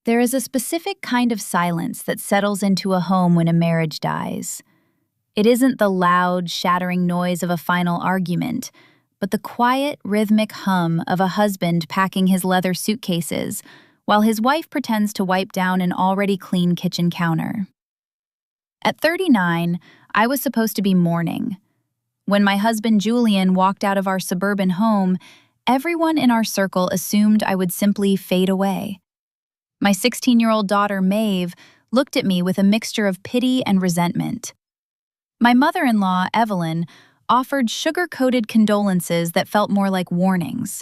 There is a specific kind of silence that settles into a home when a marriage dies. It isn't the loud, shattering noise of a final argument, but the quiet, rhythmic hum of a husband packing his leather suitcases while his wife pretends to wipe down an already clean kitchen counter. At 39, I was supposed to be mourning. When my husband Julian walked out of our suburban home, everyone in our circle assumed I would simply fade away. My 16-year-old daughter, Maeve, looked at me with a mixture of pity and resentment. My mother-in-law, Evelyn, offered sugar-coated condolences that felt more like warnings.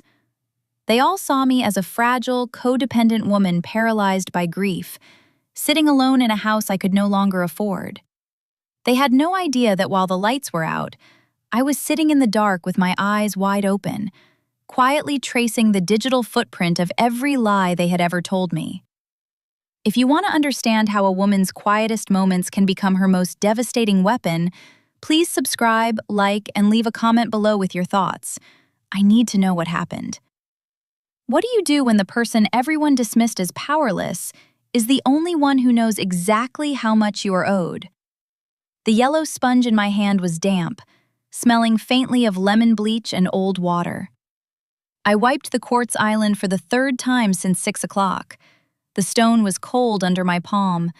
They all saw me as a fragile, codependent woman paralyzed by grief, sitting alone in a house I could no longer afford. They had no idea that while the lights were out, I was sitting in the dark with my eyes wide open, quietly tracing the digital footprint of every lie they had ever told me. If you want to understand how a woman's quietest moments can become her most devastating weapon, please subscribe, like, and leave a comment below with your thoughts. I need to know what happened. What do you do when the person everyone dismissed as powerless is the only one who knows exactly how much you are owed? The yellow sponge in my hand was damp, smelling faintly of lemon bleach and old water. I wiped the quartz island for the third time since 6 o'clock. The stone was cold under my palm,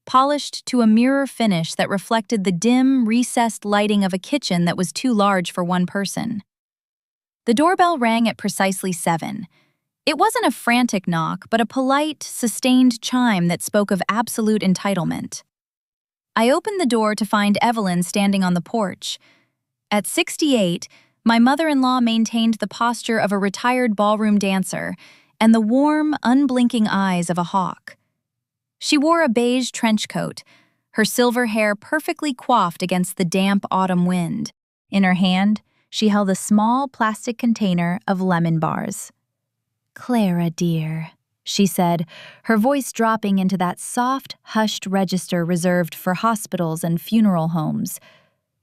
polished to a mirror finish that reflected the dim, recessed lighting of a kitchen that was too large for one person. The doorbell rang at precisely 7. It wasn't a frantic knock, but a polite, sustained chime that spoke of absolute entitlement. I opened the door to find Evelyn standing on the porch. At 68, my mother-in-law maintained the posture of a retired ballroom dancer and the warm, unblinking eyes of a hawk. She wore a beige trench coat, her silver hair perfectly coiffed against the damp autumn wind. In her hand, she held a small plastic container of lemon bars. "Clara, dear," she said, her voice dropping into that soft, hushed register reserved for hospitals and funeral homes.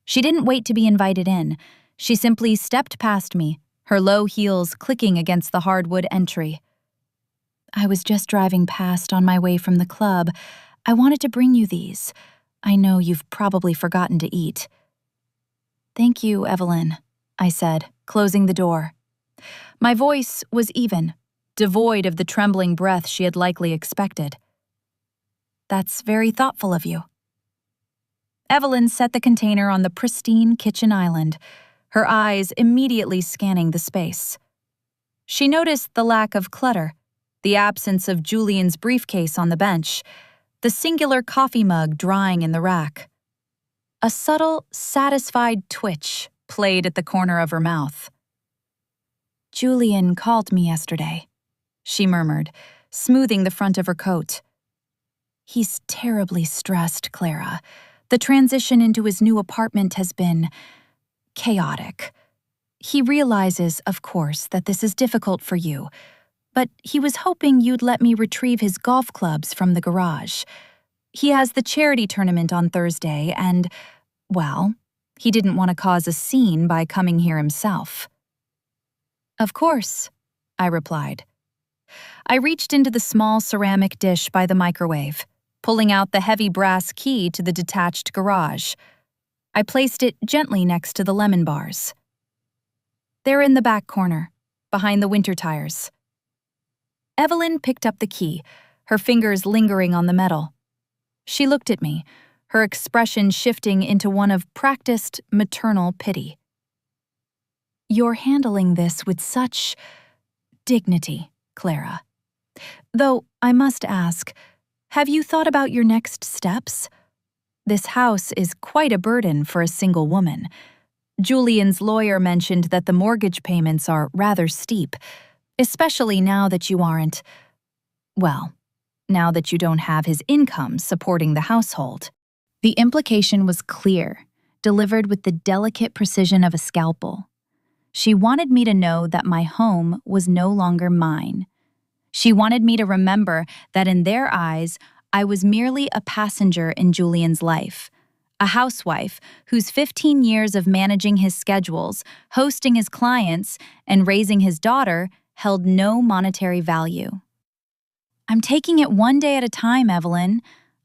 She didn't wait to be invited in. She simply stepped past me, her low heels clicking against the hardwood entry. "I was just driving past on my way from the club. I wanted to bring you these. I know you've probably forgotten to eat." "Thank you, Evelyn," I said, closing the door. My voice was even, devoid of the trembling breath she had likely expected. "That's very thoughtful of you." Evelyn set the container on the pristine kitchen island, her eyes immediately scanning the space. She noticed the lack of clutter, the absence of Julian's briefcase on the bench, the singular coffee mug drying in the rack. A subtle, satisfied twitch played at the corner of her mouth. "Julian called me yesterday," she murmured, smoothing the front of her coat. "He's terribly stressed, Clara. The transition into his new apartment has been chaotic. He realizes, of course, that this is difficult for you, but he was hoping you'd let me retrieve his golf clubs from the garage. He has the charity tournament on Thursday and, well, he didn't want to cause a scene by coming here himself." "Of course," I replied. I reached into the small ceramic dish by the microwave, pulling out the heavy brass key to the detached garage. I placed it gently next to the lemon bars. "They're in the back corner, behind the winter tires." Evelyn picked up the key, her fingers lingering on the metal. She looked at me, her expression shifting into one of practiced maternal pity. "You're handling this with such dignity, Clara. Though I must ask, have you thought about your next steps? This house is quite a burden for a single woman. Julian's lawyer mentioned that the mortgage payments are rather steep, especially now that you aren't, well, now that you don't have his income supporting the household." The implication was clear, delivered with the delicate precision of a scalpel. She wanted me to know that my home was no longer mine. She wanted me to remember that in their eyes, I was merely a passenger in Julian's life, a housewife whose 15 years of managing his schedules, hosting his clients, and raising his daughter held no monetary value. I'm taking it one day at a time, Evelyn,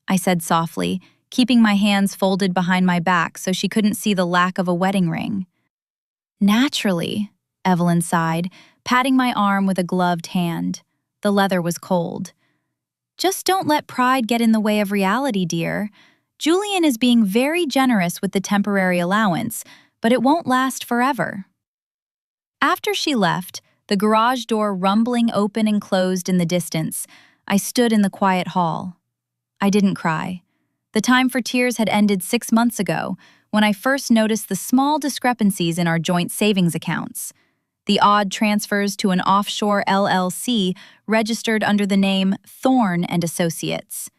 I said softly, keeping my hands folded behind my back so she couldn't see the lack of a wedding ring. Naturally, Evelyn sighed, patting my arm with a gloved hand. The leather was cold. Just don't let pride get in the way of reality, dear. Julian is being very generous with the temporary allowance, but it won't last forever. After she left, the garage door rumbling open and closed in the distance, I stood in the quiet hall. I didn't cry. The time for tears had ended 6 months ago, when I first noticed the small discrepancies in our joint savings accounts. The odd transfers to an offshore LLC registered under the name Thorne and Associates.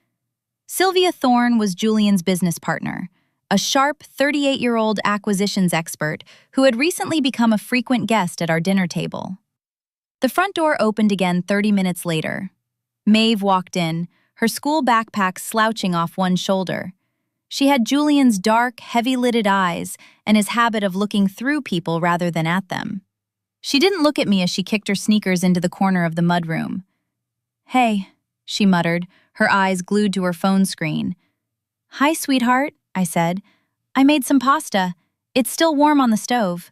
Sylvia Thorne was Julian's business partner, a sharp 38-year-old acquisitions expert who had recently become a frequent guest at our dinner table. The front door opened again 30 minutes later. Maeve walked in, her school backpack slouching off one shoulder. She had Julian's dark, heavy-lidded eyes and his habit of looking through people rather than at them. She didn't look at me as she kicked her sneakers into the corner of the mudroom. "Hey," she muttered, her eyes glued to her phone screen. "Hi, sweetheart," I said. "I made some pasta. It's still warm on the stove."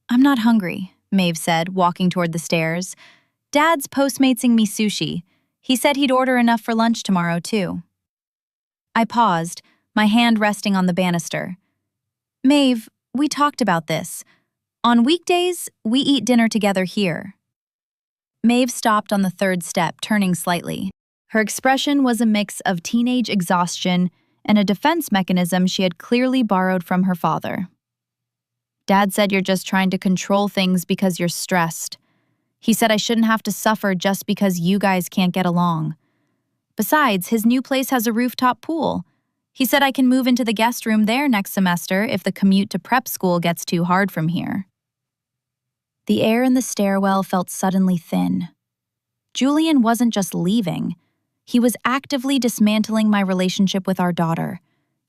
"I'm not hungry," Maeve said, walking toward the stairs. "Dad's postmatesing me sushi. He said he'd order enough for lunch tomorrow, too." I paused, my hand resting on the banister. "Maeve, we talked about this. On weekdays, we eat dinner together here." Maeve stopped on the third step, turning slightly. Her expression was a mix of teenage exhaustion and a defense mechanism she had clearly borrowed from her father. "Dad said you're just trying to control things because you're stressed. He said I shouldn't have to suffer just because you guys can't get along. Besides, his new place has a rooftop pool. He said I can move into the guest room there next semester if the commute to prep school gets too hard from here." The air in the stairwell felt suddenly thin. Julian wasn't just leaving. He was actively dismantling my relationship with our daughter,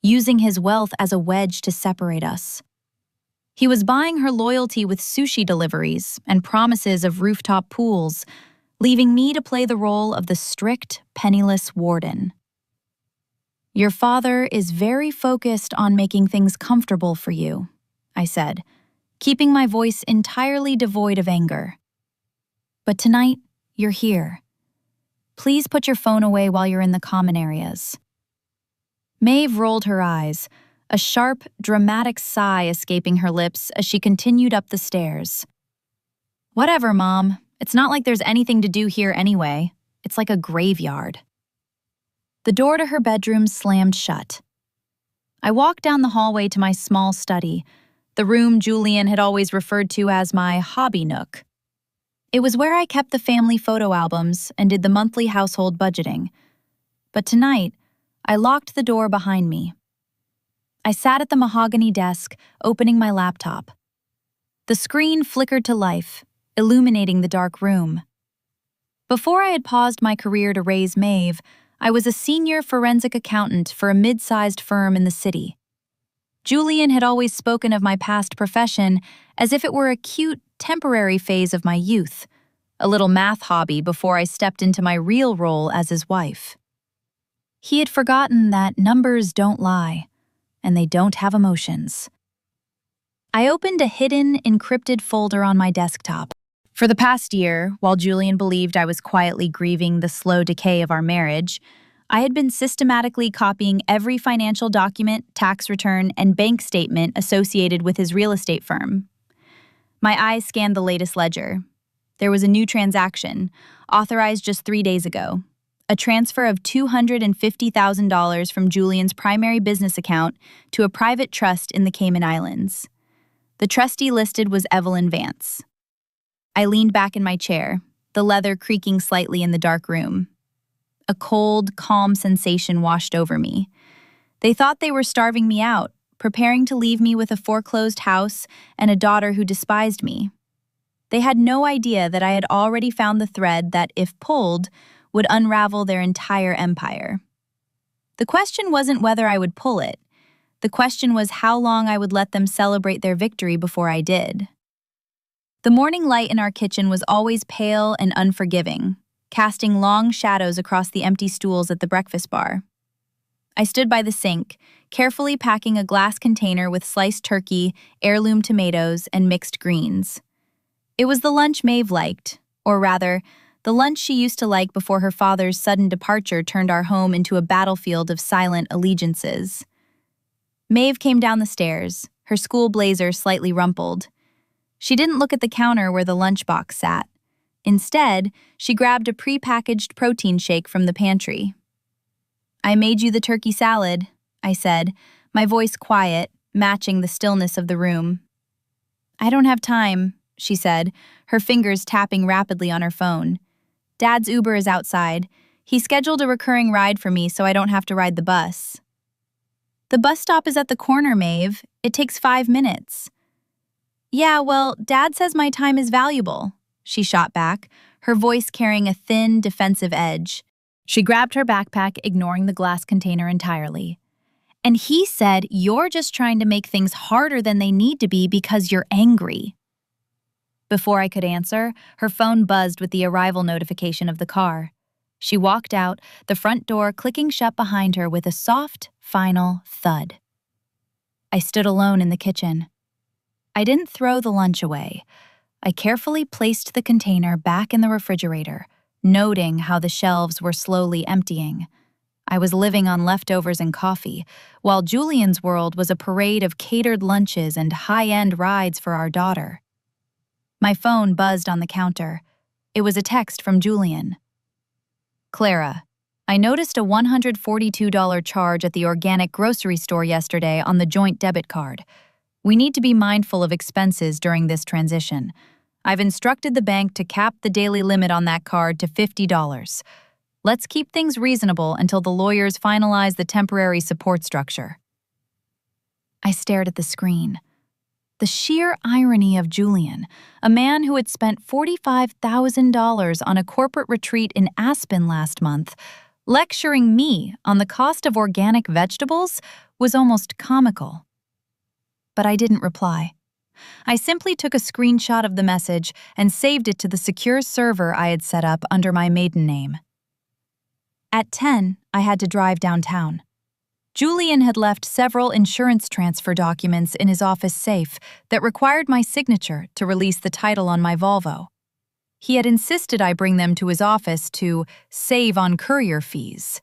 using his wealth as a wedge to separate us. He was buying her loyalty with sushi deliveries and promises of rooftop pools, leaving me to play the role of the strict, penniless warden. "Your father is very focused on making things comfortable for you," I said, keeping my voice entirely devoid of anger. "But tonight, you're here. Please put your phone away while you're in the common areas." Maeve rolled her eyes, a sharp, dramatic sigh escaping her lips as she continued up the stairs. "Whatever, Mom. It's not like there's anything to do here anyway. It's like a graveyard." The door to her bedroom slammed shut. I walked down the hallway to my small study, the room Julian had always referred to as my hobby nook. It was where I kept the family photo albums and did the monthly household budgeting. But tonight, I locked the door behind me. I sat at the mahogany desk, opening my laptop. The screen flickered to life, illuminating the dark room. Before I had paused my career to raise Maeve, I was a senior forensic accountant for a mid-sized firm in the city. Julian had always spoken of my past profession as if it were a cute, temporary phase of my youth, a little math hobby before I stepped into my real role as his wife. He had forgotten that numbers don't lie, and they don't have emotions. I opened a hidden, encrypted folder on my desktop. For the past year, while Julian believed I was quietly grieving the slow decay of our marriage, I had been systematically copying every financial document, tax return, and bank statement associated with his real estate firm. My eyes scanned the latest ledger. There was a new transaction, authorized just 3 days ago, a transfer of $250,000 from Julian's primary business account to a private trust in the Cayman Islands. The trustee listed was Evelyn Vance. I leaned back in my chair, the leather creaking slightly in the dark room. A cold, calm sensation washed over me. They thought they were starving me out, preparing to leave me with a foreclosed house and a daughter who despised me. They had no idea that I had already found the thread that, if pulled, would unravel their entire empire. The question wasn't whether I would pull it. The question was how long I would let them celebrate their victory before I did. The morning light in our kitchen was always pale and unforgiving. casting long shadows across the empty stools at the breakfast bar. I stood by the sink, carefully packing a glass container with sliced turkey, heirloom tomatoes, and mixed greens. It was the lunch Maeve liked, or rather, the lunch she used to like before her father's sudden departure turned our home into a battlefield of silent allegiances. Maeve came down the stairs, her school blazer slightly rumpled. She didn't look at the counter where the lunchbox sat. Instead, she grabbed a pre-packaged protein shake from the pantry. "I made you the turkey salad," I said, my voice quiet, matching the stillness of the room. "I don't have time," she said, her fingers tapping rapidly on her phone. "Dad's Uber is outside. He scheduled a recurring ride for me so I don't have to ride the bus." "The bus stop is at the corner, Maeve. It takes 5 minutes." "Yeah, well, Dad says my time is valuable," she shot back, her voice carrying a thin, defensive edge. She grabbed her backpack, ignoring the glass container entirely. "And he said you're just trying to make things harder than they need to be because you're angry." Before I could answer, her phone buzzed with the arrival notification of the car. She walked out, the front door clicking shut behind her with a soft, final thud. I stood alone in the kitchen. I didn't throw the lunch away. I carefully placed the container back in the refrigerator, noting how the shelves were slowly emptying. I was living on leftovers and coffee, while Julian's world was a parade of catered lunches and high-end rides for our daughter. My phone buzzed on the counter. It was a text from Julian. "Clara, I noticed a $142 charge at the organic grocery store yesterday on the joint debit card. We need to be mindful of expenses during this transition. I've instructed the bank to cap the daily limit on that card to $50. Let's keep things reasonable until the lawyers finalize the temporary support structure." I stared at the screen. The sheer irony of Julian, a man who had spent $45,000 on a corporate retreat in Aspen last month, lecturing me on the cost of organic vegetables, was almost comical. But I didn't reply. I simply took a screenshot of the message and saved it to the secure server I had set up under my maiden name. At 10, I had to drive downtown. Julian had left several insurance transfer documents in his office safe that required my signature to release the title on my Volvo. He had insisted I bring them to his office to save on courier fees.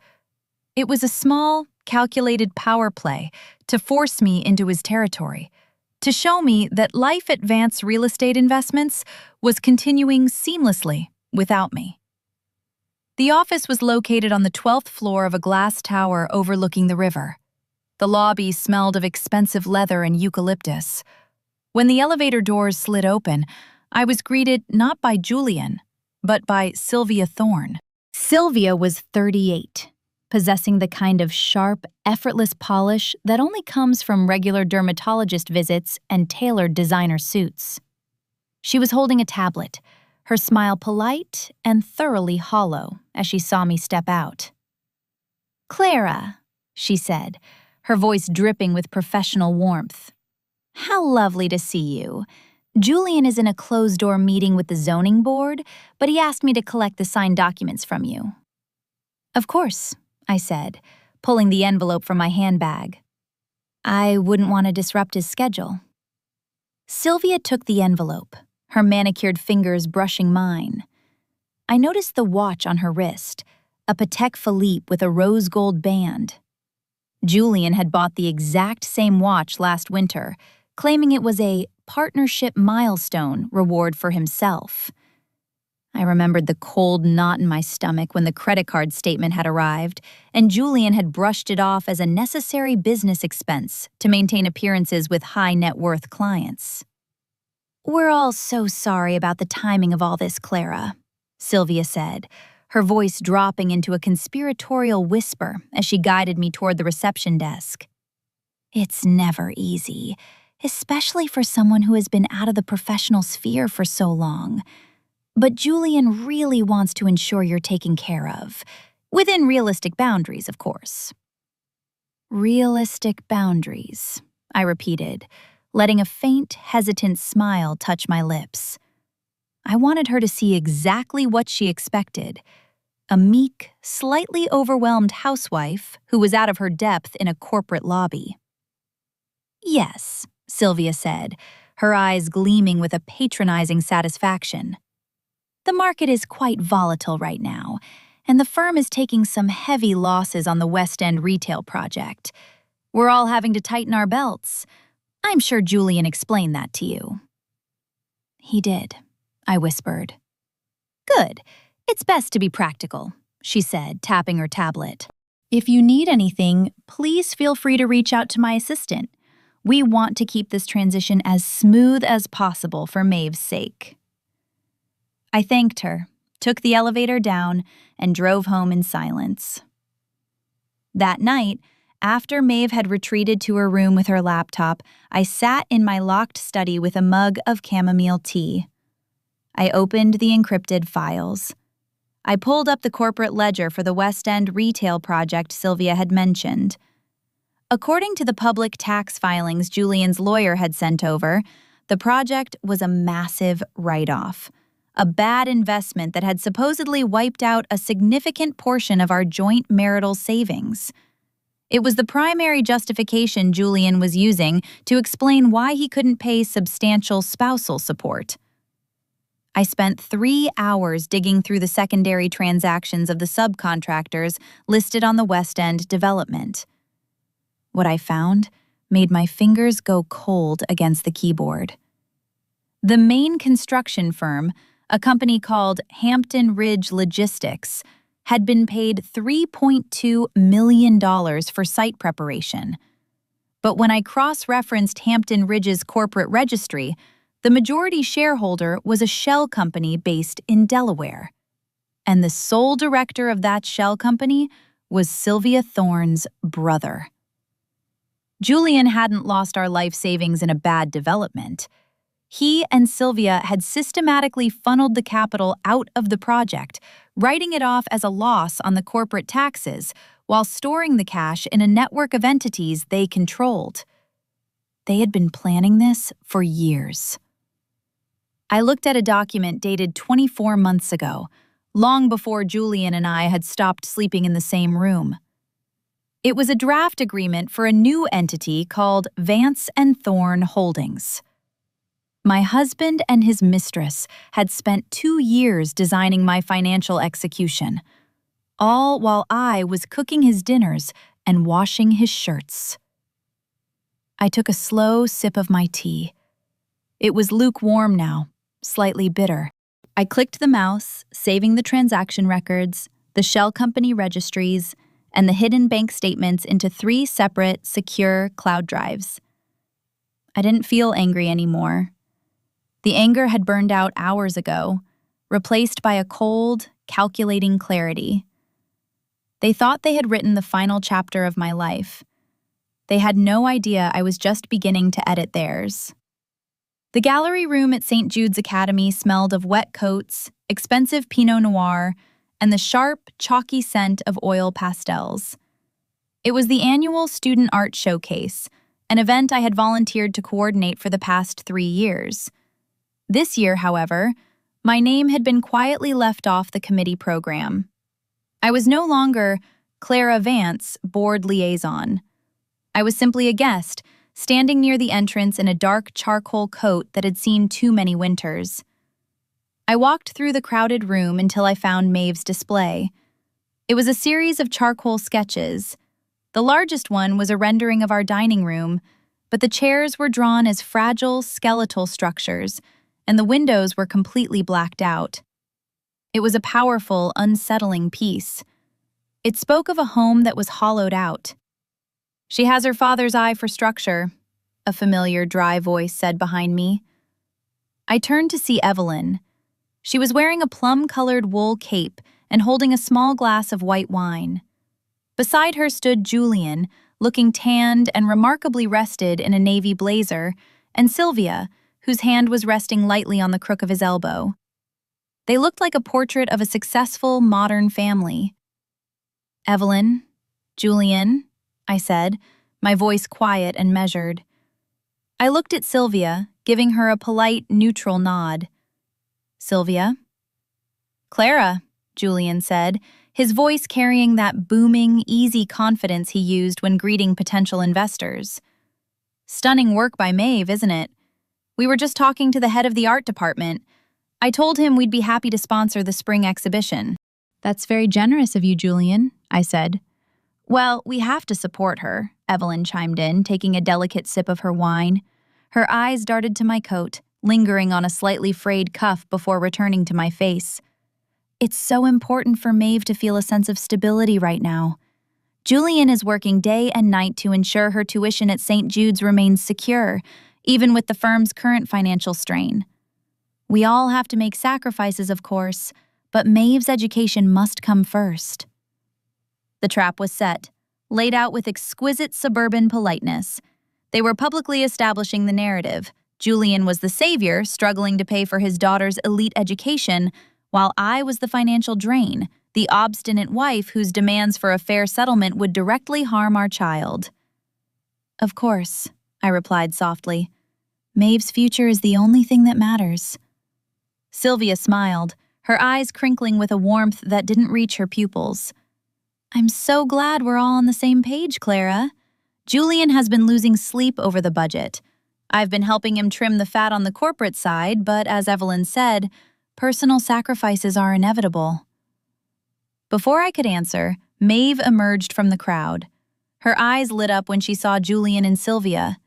It was a small, calculated power play to force me into his territory, to show me that Life Advance real estate investments was continuing seamlessly without me. The office was located on the 12th floor of a glass tower overlooking the river. The lobby smelled of expensive leather and eucalyptus. When the elevator doors slid open, I was greeted not by Julian, but by Sylvia Thorne. Sylvia was 38, possessing the kind of sharp, effortless polish that only comes from regular dermatologist visits and tailored designer suits. She was holding a tablet, her smile polite and thoroughly hollow as she saw me step out. "Clara," she said, her voice dripping with professional warmth. "How lovely to see you. Julian is in a closed-door meeting with the zoning board, but he asked me to collect the signed documents from you." "Of course," I said, pulling the envelope from my handbag. "I wouldn't want to disrupt his schedule." Sylvia took the envelope, her manicured fingers brushing mine. I noticed the watch on her wrist, a Patek Philippe with a rose gold band. Julian had bought the exact same watch last winter, claiming it was a partnership milestone reward for himself. I remembered the cold knot in my stomach when the credit card statement had arrived, and Julian had brushed it off as a necessary business expense to maintain appearances with high net worth clients. "We're all so sorry about the timing of all this, Clara," Sylvia said, her voice dropping into a conspiratorial whisper as she guided me toward the reception desk. "It's never easy, especially for someone who has been out of the professional sphere for so long. But Julian really wants to ensure you're taken care of, within realistic boundaries, of course." "Realistic boundaries," I repeated, letting a faint, hesitant smile touch my lips. I wanted her to see exactly what she expected: a meek, slightly overwhelmed housewife who was out of her depth in a corporate lobby. "Yes," Sylvia said, her eyes gleaming with a patronizing satisfaction. "The market is quite volatile right now, and the firm is taking some heavy losses on the West End retail project. We're all having to tighten our belts. I'm sure Julian explained that to you." "He did," I whispered. "Good. It's best to be practical," she said, tapping her tablet. "If you need anything, please feel free to reach out to my assistant. We want to keep this transition as smooth as possible for Maeve's sake." I thanked her, took the elevator down, and drove home in silence. That night, after Maeve had retreated to her room with her laptop, I sat in my locked study with a mug of chamomile tea. I opened the encrypted files. I pulled up the corporate ledger for the West End retail project Sylvia had mentioned. According to the public tax filings Julian's lawyer had sent over, the project was a massive write-off, a bad investment that had supposedly wiped out a significant portion of our joint marital savings. It was the primary justification Julian was using to explain why he couldn't pay substantial spousal support. I spent 3 hours digging through the secondary transactions of the subcontractors listed on the West End development. What I found made my fingers go cold against the keyboard. The main construction firm, a company called Hampton Ridge Logistics, had been paid $3.2 million for site preparation. But when I cross-referenced Hampton Ridge's corporate registry, the majority shareholder was a shell company based in Delaware. And the sole director of that shell company was Sylvia Thorne's brother. Julian hadn't lost our life savings in a bad development. He and Sylvia had systematically funneled the capital out of the project, writing it off as a loss on the corporate taxes, while storing the cash in a network of entities they controlled. They had been planning this for years. I looked at a document dated 24 months ago, long before Julian and I had stopped sleeping in the same room. It was a draft agreement for a new entity called Vance and Thorne Holdings. My husband and his mistress had spent 2 years designing my financial execution, all while I was cooking his dinners and washing his shirts. I took a slow sip of my tea. It was lukewarm now, slightly bitter. I clicked the mouse, saving the transaction records, the shell company registries, and the hidden bank statements into 3 separate, secure cloud drives. I didn't feel angry anymore. The anger had burned out hours ago, replaced by a cold, calculating clarity. They thought they had written the final chapter of my life. They had no idea I was just beginning to edit theirs. The gallery room at St. Jude's Academy smelled of wet coats, expensive Pinot Noir, and the sharp, chalky scent of oil pastels. It was the annual Student Art Showcase, an event I had volunteered to coordinate for the past 3 years. This year, however, my name had been quietly left off the committee program. I was no longer Clara Vance, board liaison. I was simply a guest, standing near the entrance in a dark charcoal coat that had seen too many winters. I walked through the crowded room until I found Maeve's display. It was a series of charcoal sketches. The largest one was a rendering of our dining room, but the chairs were drawn as fragile, skeletal structures, and the windows were completely blacked out. It was a powerful, unsettling piece. It spoke of a home that was hollowed out. "She has her father's eye for structure," a familiar, dry voice said behind me. I turned to see Evelyn. She was wearing a plum-colored wool cape and holding a small glass of white wine. Beside her stood Julian, looking tanned and remarkably rested in a navy blazer, and Sylvia, whose hand was resting lightly on the crook of his elbow. They looked like a portrait of a successful, modern family. "Evelyn, Julian," I said, my voice quiet and measured. I looked at Sylvia, giving her a polite, neutral nod. Sylvia? Clara, Julian said, his voice carrying that booming, easy confidence he used when greeting potential investors. Stunning work by Maeve, isn't it? We were just talking to the head of the art department. I told him we'd be happy to sponsor the spring exhibition. That's very generous of you, Julian, I said. Well, we have to support her, Evelyn chimed in, taking a delicate sip of her wine. Her eyes darted to my coat, lingering on a slightly frayed cuff before returning to my face. It's so important for Maeve to feel a sense of stability right now. Julian is working day and night to ensure her tuition at St. Jude's remains secure, even with the firm's current financial strain. We all have to make sacrifices, of course, but Maeve's education must come first. The trap was set, laid out with exquisite suburban politeness. They were publicly establishing the narrative. Julian was the savior, struggling to pay for his daughter's elite education, while I was the financial drain, the obstinate wife whose demands for a fair settlement would directly harm our child. Of course, I replied softly. Maeve's future is the only thing that matters. Sylvia smiled, her eyes crinkling with a warmth that didn't reach her pupils. I'm so glad we're all on the same page, Clara. Julian has been losing sleep over the budget. I've been helping him trim the fat on the corporate side, but as Evelyn said, personal sacrifices are inevitable. Before I could answer, Maeve emerged from the crowd. Her eyes lit up when she saw Julian and Sylvia.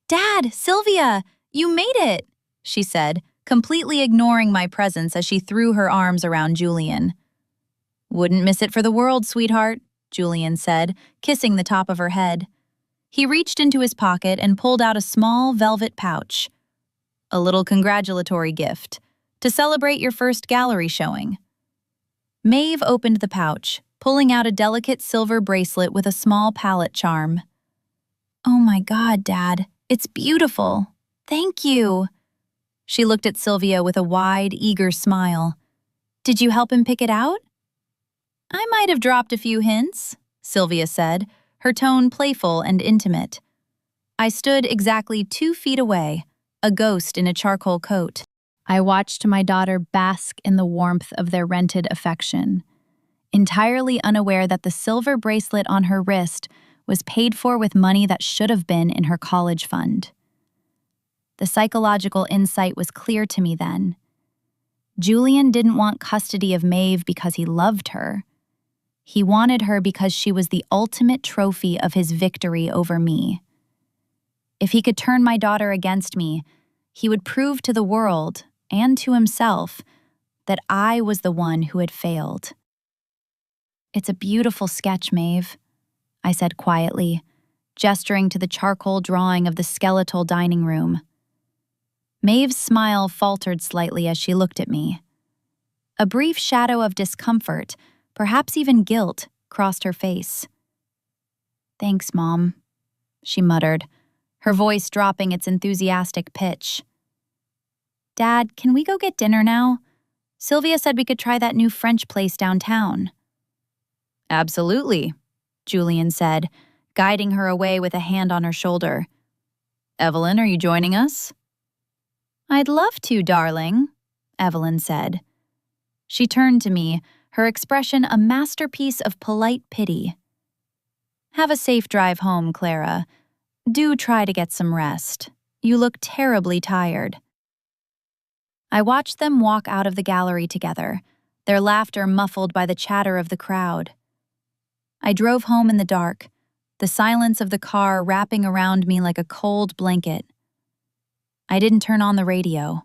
Dad, Sylvia, you made it, she said, completely ignoring my presence as she threw her arms around Julian. Wouldn't miss it for the world, sweetheart, Julian said, kissing the top of her head. He reached into his pocket and pulled out a small velvet pouch. A little congratulatory gift, to celebrate your first gallery showing. Maeve opened the pouch, pulling out a delicate silver bracelet with a small palette charm. Oh my God, Dad, it's beautiful. Thank you. She looked at Sylvia with a wide, eager smile. Did you help him pick it out? I might have dropped a few hints, Sylvia said, her tone playful and intimate. I stood exactly 2 feet away, a ghost in a charcoal coat. I watched my daughter bask in the warmth of their rented affection, entirely unaware that the silver bracelet on her wrist was paid for with money that should have been in her college fund. The psychological insight was clear to me then. Julian didn't want custody of Maeve because he loved her. He wanted her because she was the ultimate trophy of his victory over me. If he could turn my daughter against me, he would prove to the world, and to himself, that I was the one who had failed. It's a beautiful sketch, Maeve, I said quietly, gesturing to the charcoal drawing of the skeletal dining room. Maeve's smile faltered slightly as she looked at me. A brief shadow of discomfort, perhaps even guilt, crossed her face. Thanks, Mom, she muttered, her voice dropping its enthusiastic pitch. Dad, can we go get dinner now? Sylvia said we could try that new French place downtown. Absolutely, Julian said, guiding her away with a hand on her shoulder. Evelyn, are you joining us? I'd love to, darling, Evelyn said. She turned to me, her expression a masterpiece of polite pity. Have a safe drive home, Clara. Do try to get some rest. You look terribly tired. I watched them walk out of the gallery together, their laughter muffled by the chatter of the crowd. I drove home in the dark, the silence of the car wrapping around me like a cold blanket. I didn't turn on the radio.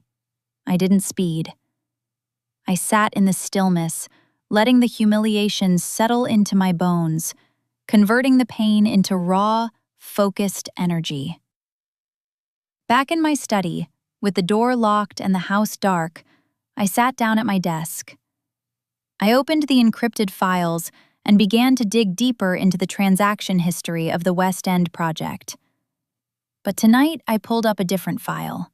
I didn't speed. I sat in the stillness, letting the humiliation settle into my bones, converting the pain into raw, focused energy. Back in my study, with the door locked and the house dark, I sat down at my desk. I opened the encrypted files and began to dig deeper into the transaction history of the West End project. But tonight, I pulled up a different file.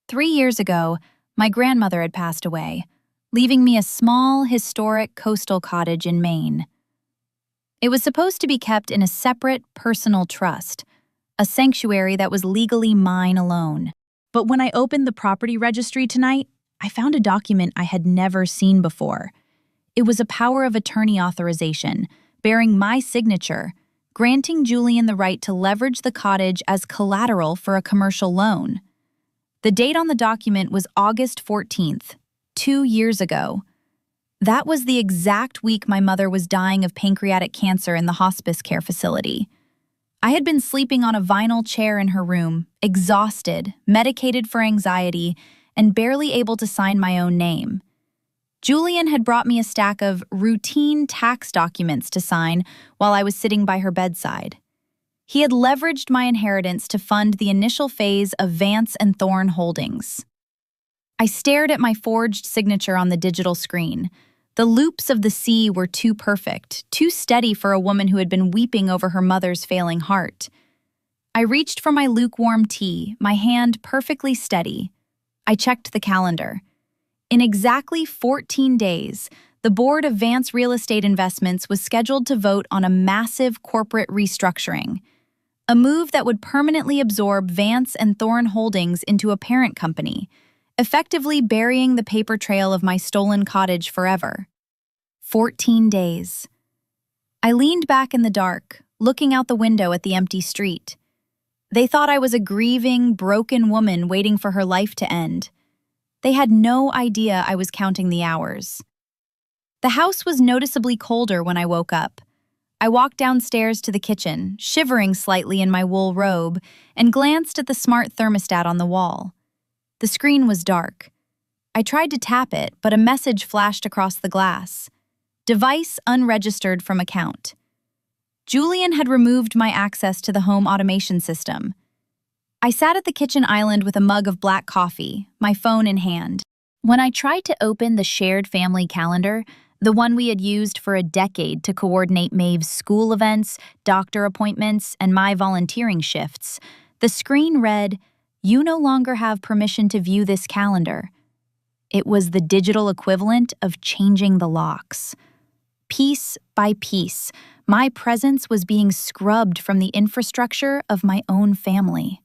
3 years ago, my grandmother had passed away, leaving me a small, historic coastal cottage in Maine. It was supposed to be kept in a separate, personal trust, a sanctuary that was legally mine alone. But when I opened the property registry tonight, I found a document I had never seen before. It was a power of attorney authorization, bearing my signature, granting Julian the right to leverage the cottage as collateral for a commercial loan. The date on the document was August 14th, 2 years ago. That was the exact week my mother was dying of pancreatic cancer in the hospice care facility. I had been sleeping on a vinyl chair in her room, exhausted, medicated for anxiety, and barely able to sign my own name. Julian had brought me a stack of routine tax documents to sign while I was sitting by her bedside. He had leveraged my inheritance to fund the initial phase of Vance and Thorne Holdings. I stared at my forged signature on the digital screen. The loops of the C were too perfect, too steady for a woman who had been weeping over her mother's failing heart. I reached for my lukewarm tea, my hand perfectly steady. I checked the calendar. In exactly 14 days, the board of Vance Real Estate Investments was scheduled to vote on a massive corporate restructuring, a move that would permanently absorb Vance and Thorne Holdings into a parent company, effectively burying the paper trail of my stolen cottage forever. 14 days. I leaned back in the dark, looking out the window at the empty street. They thought I was a grieving, broken woman waiting for her life to end. They had no idea I was counting the hours. The house was noticeably colder when I woke up. I walked downstairs to the kitchen, shivering slightly in my wool robe, and glanced at the smart thermostat on the wall. The screen was dark. I tried to tap it, but a message flashed across the glass. Device unregistered from account. Julian had removed my access to the home automation system. I sat at the kitchen island with a mug of black coffee, my phone in hand. When I tried to open the shared family calendar, the one we had used for a decade to coordinate Maeve's school events, doctor appointments, and my volunteering shifts, the screen read, "You no longer have permission to view this calendar." It was the digital equivalent of changing the locks. Piece by piece, my presence was being scrubbed from the infrastructure of my own family.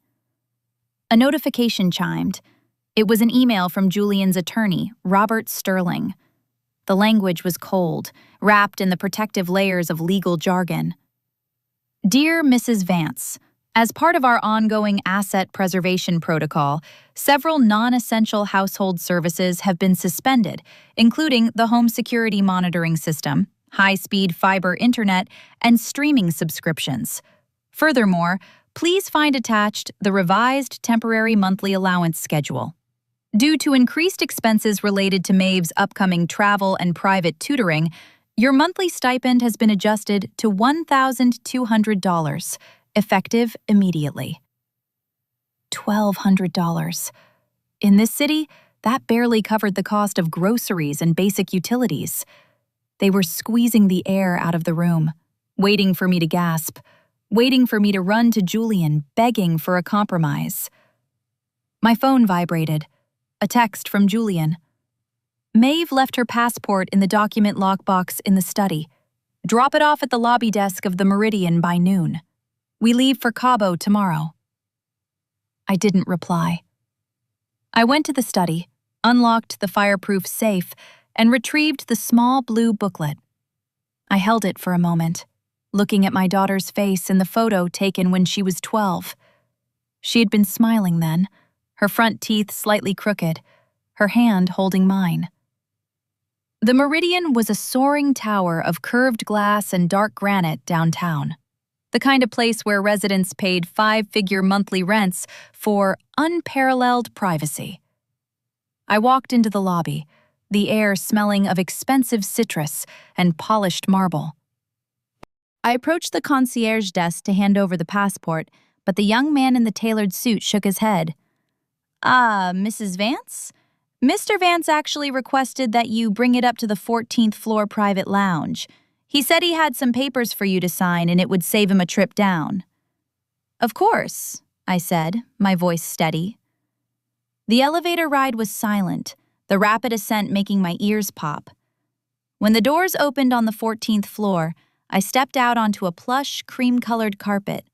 A notification chimed. It was an email from Julian's attorney, Robert Sterling. The language was cold, wrapped in the protective layers of legal jargon. Dear Mrs. Vance, as part of our ongoing asset preservation protocol, several non-essential household services have been suspended, including the home security monitoring system, high-speed fiber internet, and streaming subscriptions. Furthermore, please find attached the revised temporary monthly allowance schedule. Due to increased expenses related to Maeve's upcoming travel and private tutoring, your monthly stipend has been adjusted to $1,200, effective immediately. $1,200. In this city, that barely covered the cost of groceries and basic utilities. They were squeezing the air out of the room, waiting for me to gasp, waiting for me to run to Julian, begging for a compromise. My phone vibrated. A text from Julian. Maeve left her passport in the document lockbox in the study. Drop it off at the lobby desk of the Meridian by noon. We leave for Cabo tomorrow. I didn't reply. I went to the study, unlocked the fireproof safe, and retrieved the small blue booklet. I held it for a moment, looking at my daughter's face in the photo taken when she was 12. She had been smiling then, her front teeth slightly crooked, her hand holding mine. The Meridian was a soaring tower of curved glass and dark granite downtown, the kind of place where residents paid 5-figure monthly rents for unparalleled privacy. I walked into the lobby, the air smelling of expensive citrus and polished marble. I approached the concierge desk to hand over the passport, but the young man in the tailored suit shook his head. Mrs. Vance? Mr. Vance actually requested that you bring it up to the 14th floor private lounge. He said he had some papers for you to sign and it would save him a trip down. Of course, I said, my voice steady. The elevator ride was silent, the rapid ascent making my ears pop. When the doors opened on the 14th floor, I stepped out onto a plush, cream-colored carpet.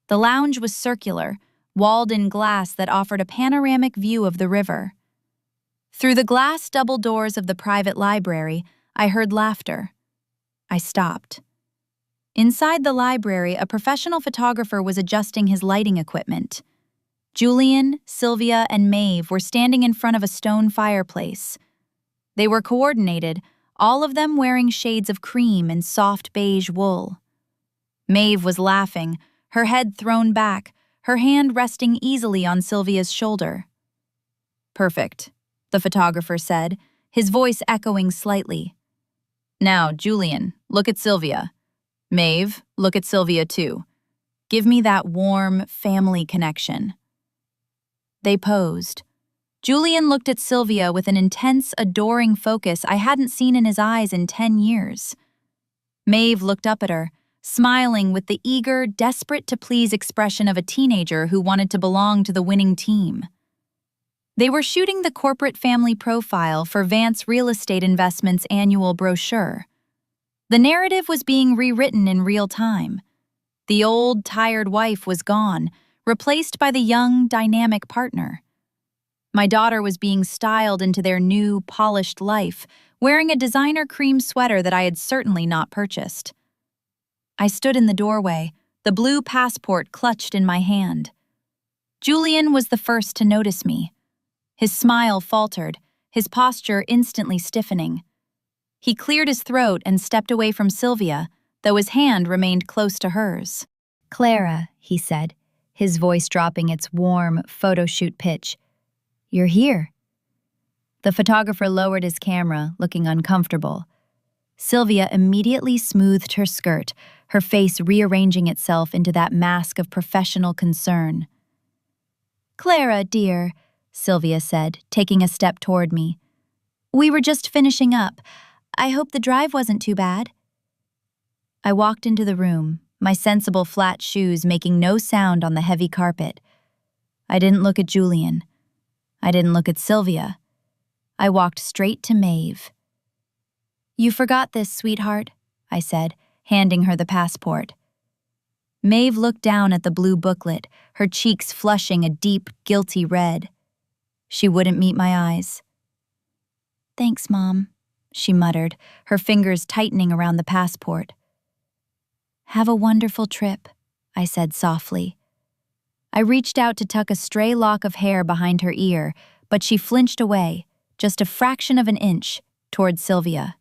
The lounge was circular, walled in glass that offered a panoramic view of the river. Through the glass double doors of the private library, I heard laughter. I stopped. Inside the library, a professional photographer was adjusting his lighting equipment. Julian, Sylvia, and Maeve were standing in front of a stone fireplace. They were coordinated, all of them wearing shades of cream and soft beige wool. Maeve was laughing, her head thrown back, her hand resting easily on Sylvia's shoulder. "Perfect," the photographer said, his voice echoing slightly. "Now, Julian, look at Sylvia. Maeve, look at Sylvia too. Give me that warm family connection." They posed. Julian looked at Sylvia with an intense, adoring focus I hadn't seen in his eyes in 10 years. Maeve looked up at her, smiling with the eager, desperate-to-please expression of a teenager who wanted to belong to the winning team. They were shooting the corporate family profile for Vance Real Estate Investments' annual brochure. The narrative was being rewritten in real time. The old, tired wife was gone, replaced by the young, dynamic partner. My daughter was being styled into their new, polished life, wearing a designer cream sweater that I had certainly not purchased. I stood in the doorway, the blue passport clutched in my hand. Julian was the first to notice me. His smile faltered, his posture instantly stiffening. He cleared his throat and stepped away from Sylvia, though his hand remained close to hers. "Clara," he said, his voice dropping its warm, photo shoot pitch. "You're here." The photographer lowered his camera, looking uncomfortable. Sylvia immediately smoothed her skirt, her face rearranging itself into that mask of professional concern. "Clara, dear," Sylvia said, taking a step toward me. "We were just finishing up. I hope the drive wasn't too bad." I walked into the room, my sensible flat shoes making no sound on the heavy carpet. I didn't look at Julian. I didn't look at Sylvia. I walked straight to Maeve. "You forgot this, sweetheart," I said, handing her the passport. Maeve looked down at the blue booklet, her cheeks flushing a deep, guilty red. She wouldn't meet my eyes. "Thanks, Mom," she muttered, her fingers tightening around the passport. "Have a wonderful trip," I said softly. I reached out to tuck a stray lock of hair behind her ear, but she flinched away, just a fraction of an inch, toward Sylvia.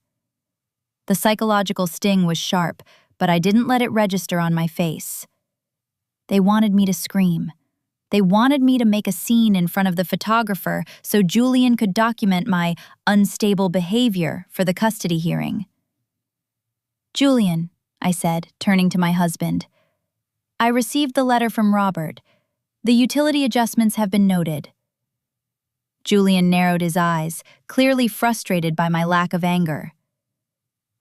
The psychological sting was sharp, but I didn't let it register on my face. They wanted me to scream. They wanted me to make a scene in front of the photographer so Julian could document my unstable behavior for the custody hearing. "Julian," I said, turning to my husband, "I received the letter from Robert. The utility adjustments have been noted." Julian narrowed his eyes, clearly frustrated by my lack of anger.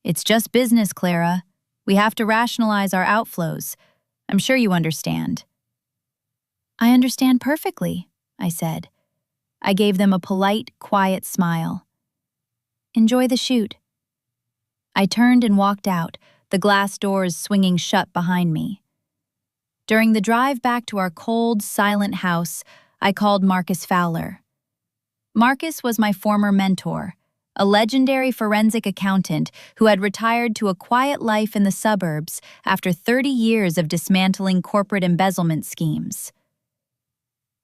"It's just business, Clara. We have to rationalize our outflows. I'm sure you understand." "I understand perfectly," I said. I gave them a polite, quiet smile. "Enjoy the shoot." I turned and walked out, the glass doors swinging shut behind me. During the drive back to our cold, silent house, I called Marcus Fowler. Marcus was my former mentor, a legendary forensic accountant who had retired to a quiet life in the suburbs after 30 years of dismantling corporate embezzlement schemes.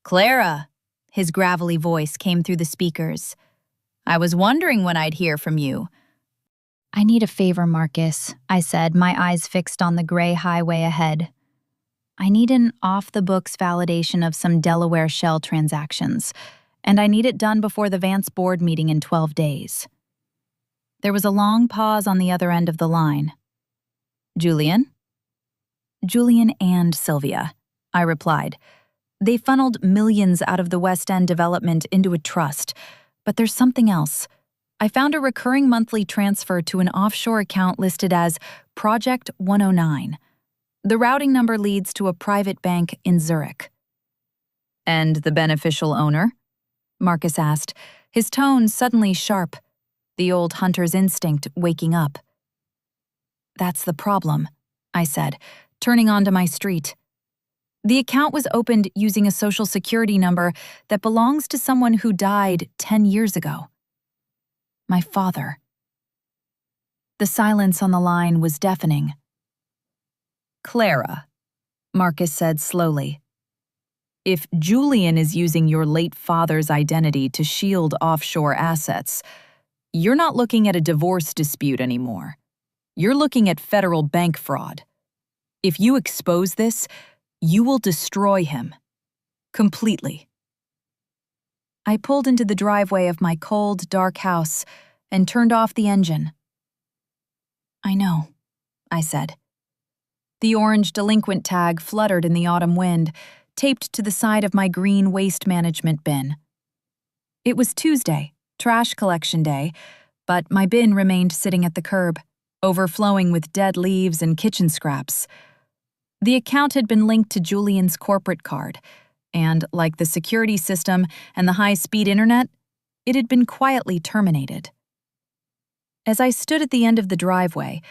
"Clara," his gravelly voice came through the speakers. "I was wondering when I'd hear from you." "I need a favor, Marcus," I said, my eyes fixed on the gray highway ahead. "I need an off-the-books validation of some Delaware Shell transactions, and I need it done before the Vance board meeting in 12 days. There was a long pause on the other end of the line. "Julian?" "Julian and Sylvia," I replied. "They funneled millions out of the West End development into a trust, but there's something else. I found a recurring monthly transfer to an offshore account listed as Project 109. The routing number leads to a private bank in Zurich." "And the beneficial owner?" Marcus asked, his tone suddenly sharp, the old hunter's instinct waking up. "That's the problem," I said, turning onto my street. The account was opened using a social security number that belongs to someone who died 10 years ago. My father. The silence on the line was deafening. "Clara," Marcus said slowly, "if Julian is using your late father's identity to shield offshore assets, you're not looking at a divorce dispute anymore. You're looking at federal bank fraud. If you expose this, you will destroy him. Completely." I pulled into the driveway of my cold, dark house and turned off the engine. "I know," I said. The orange delinquent tag fluttered in the autumn wind, taped to the side of my green waste management bin. It was Tuesday, trash collection day, but my bin remained sitting at the curb, overflowing with dead leaves and kitchen scraps. The account had been linked to Julian's corporate card, and, like the security system and the high-speed internet, it had been quietly terminated. As I stood at the end of the driveway,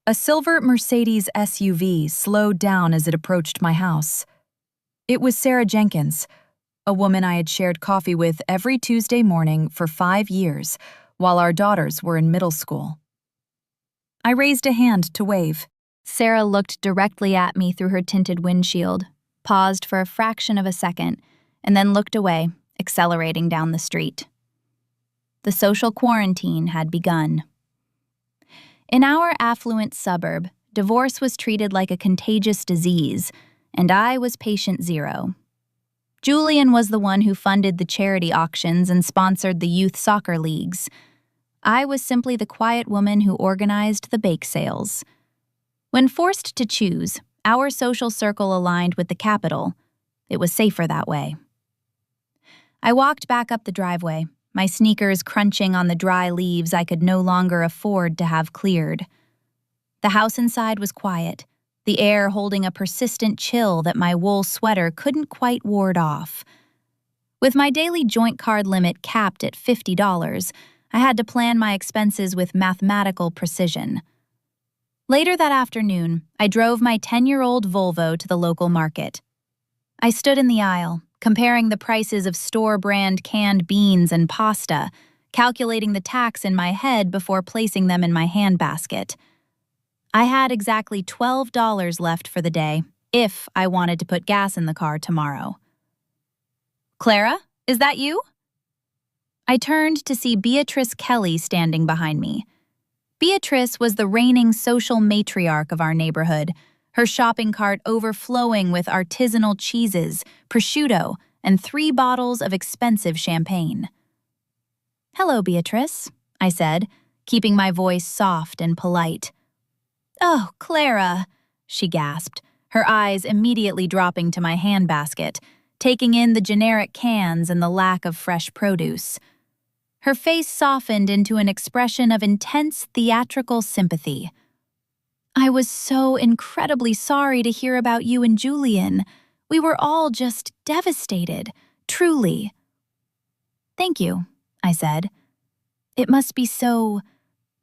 a silver Mercedes SUV slowed down as it approached my house. It was Sarah Jenkins, a woman I had shared coffee with every Tuesday morning for 5 years while our daughters were in middle school. I raised a hand to wave. Sarah looked directly at me through her tinted windshield, paused for a fraction of a second, and then looked away, accelerating down the street. The social quarantine had begun. In our affluent suburb, divorce was treated like a contagious disease, and I was patient zero. Julian was the one who funded the charity auctions and sponsored the youth soccer leagues. I was simply the quiet woman who organized the bake sales. When forced to choose, our social circle aligned with the capital. It was safer that way. I walked back up the driveway, my sneakers crunching on the dry leaves I could no longer afford to have cleared. The house inside was quiet, the air holding a persistent chill that my wool sweater couldn't quite ward off. With my daily joint card limit capped at $50, I had to plan my expenses with mathematical precision. Later that afternoon, I drove my 10-year-old Volvo to the local market. I stood in the aisle, comparing the prices of store-brand canned beans and pasta, calculating the tax in my head before placing them in my handbasket. I had exactly $12 left for the day, if I wanted to put gas in the car tomorrow. "Clara, is that you?" I turned to see Beatrice Kelly standing behind me. Beatrice was the reigning social matriarch of our neighborhood, her shopping cart overflowing with artisanal cheeses, prosciutto, and 3 bottles of expensive champagne. "Hello, Beatrice," I said, keeping my voice soft and polite. "Oh, Clara," she gasped, her eyes immediately dropping to my handbasket, taking in the generic cans and the lack of fresh produce. Her face softened into an expression of intense theatrical sympathy. "I was so incredibly sorry to hear about you and Julian. We were all just devastated, truly." "Thank you," I said. "It must be so